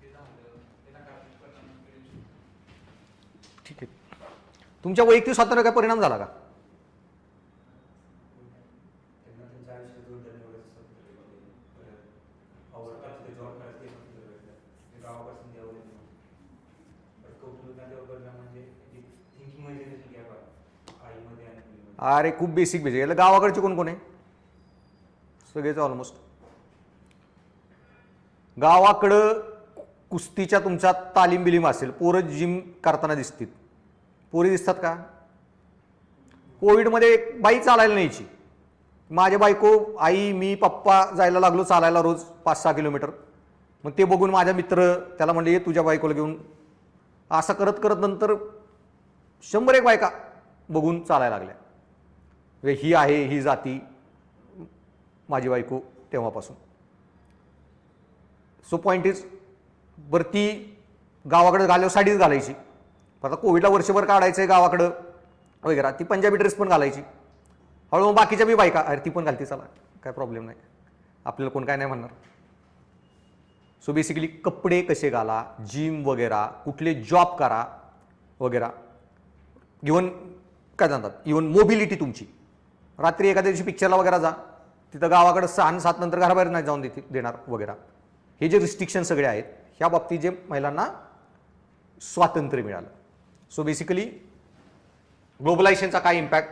ते झालं ते नकारात्मक परिणाम मिळू शकतो. ठीक आहे. तुमच्या वैयक्तिक स्वातंत्र्यावर काय परिणाम झाला का? त्यांना त्यांच्या आयुष्यात जोरदार निवडायचं स्वातंत्र्य भेटलं. परत आवडतात ते जॉब करायचं ते स्वातंत्र्य भेटलं. ते गावापासून द्यावं लागलं. परत कौटुंबिक नात्यावर परिणाम म्हणजे थिंकिंग मध्ये गॅप आहे आईमध्ये आणि मुलीमध्ये. अरे खूप बेसिक बेसिक. याला गावाकडचे कोण कोण आहे? सगळेच ऑलमोस्ट. गावाकडं कुस्तीच्या तुमच्या तालीम बिलीम असेल, पोरं जिम करताना दिसतील. पोरी दिसतात का? कोविडमध्ये एक बाई चालायला न्यायची. माझे बायको, आई, मी, पप्पा जायला लागलो चालायला रोज 5-6 किलोमीटर. मग ते बघून माझा मित्र त्याला म्हणले ये तुझ्या बायकोला घेऊन. असं करत करत नंतर 100 बायका बघून चालायला लागल्या. ही आहे, ही जाती माझी बायको तेव्हापासून. सो पॉईंट इज, बरं ती गावाकडे घाल्यावर साडीच घालायची. आता कोविडला वर्षभर काढायचं आहे गावाकडं वगैरे, ती पंजाबी ड्रेस पण घालायची. हळूहळू बाकीच्या बी बायका अरे ती पण घालते, चला काय प्रॉब्लेम नाही, आपल्याला कोण काय नाही म्हणणार. सो बेसिकली कपडे कसे घाला, जिम वगैरे, कुठले जॉब करा वगैरे, इव्हन काय म्हणतात, इव्हन मोबिलिटी तुमची. रात्री एखाद्या दिवशी पिक्चरला वगैरे जा, तिथं गावाकडं 6-7 नंतर घराबाहेर नाही जाऊन देणार वगैरे. हे जे रिस्ट्रिक्शन सगळे आहेत, ह्या बाबतीत जे महिलांना स्वातंत्र्य मिळालं. सो बेसिकली ग्लोबलायझेशनचा काय इम्पॅक्ट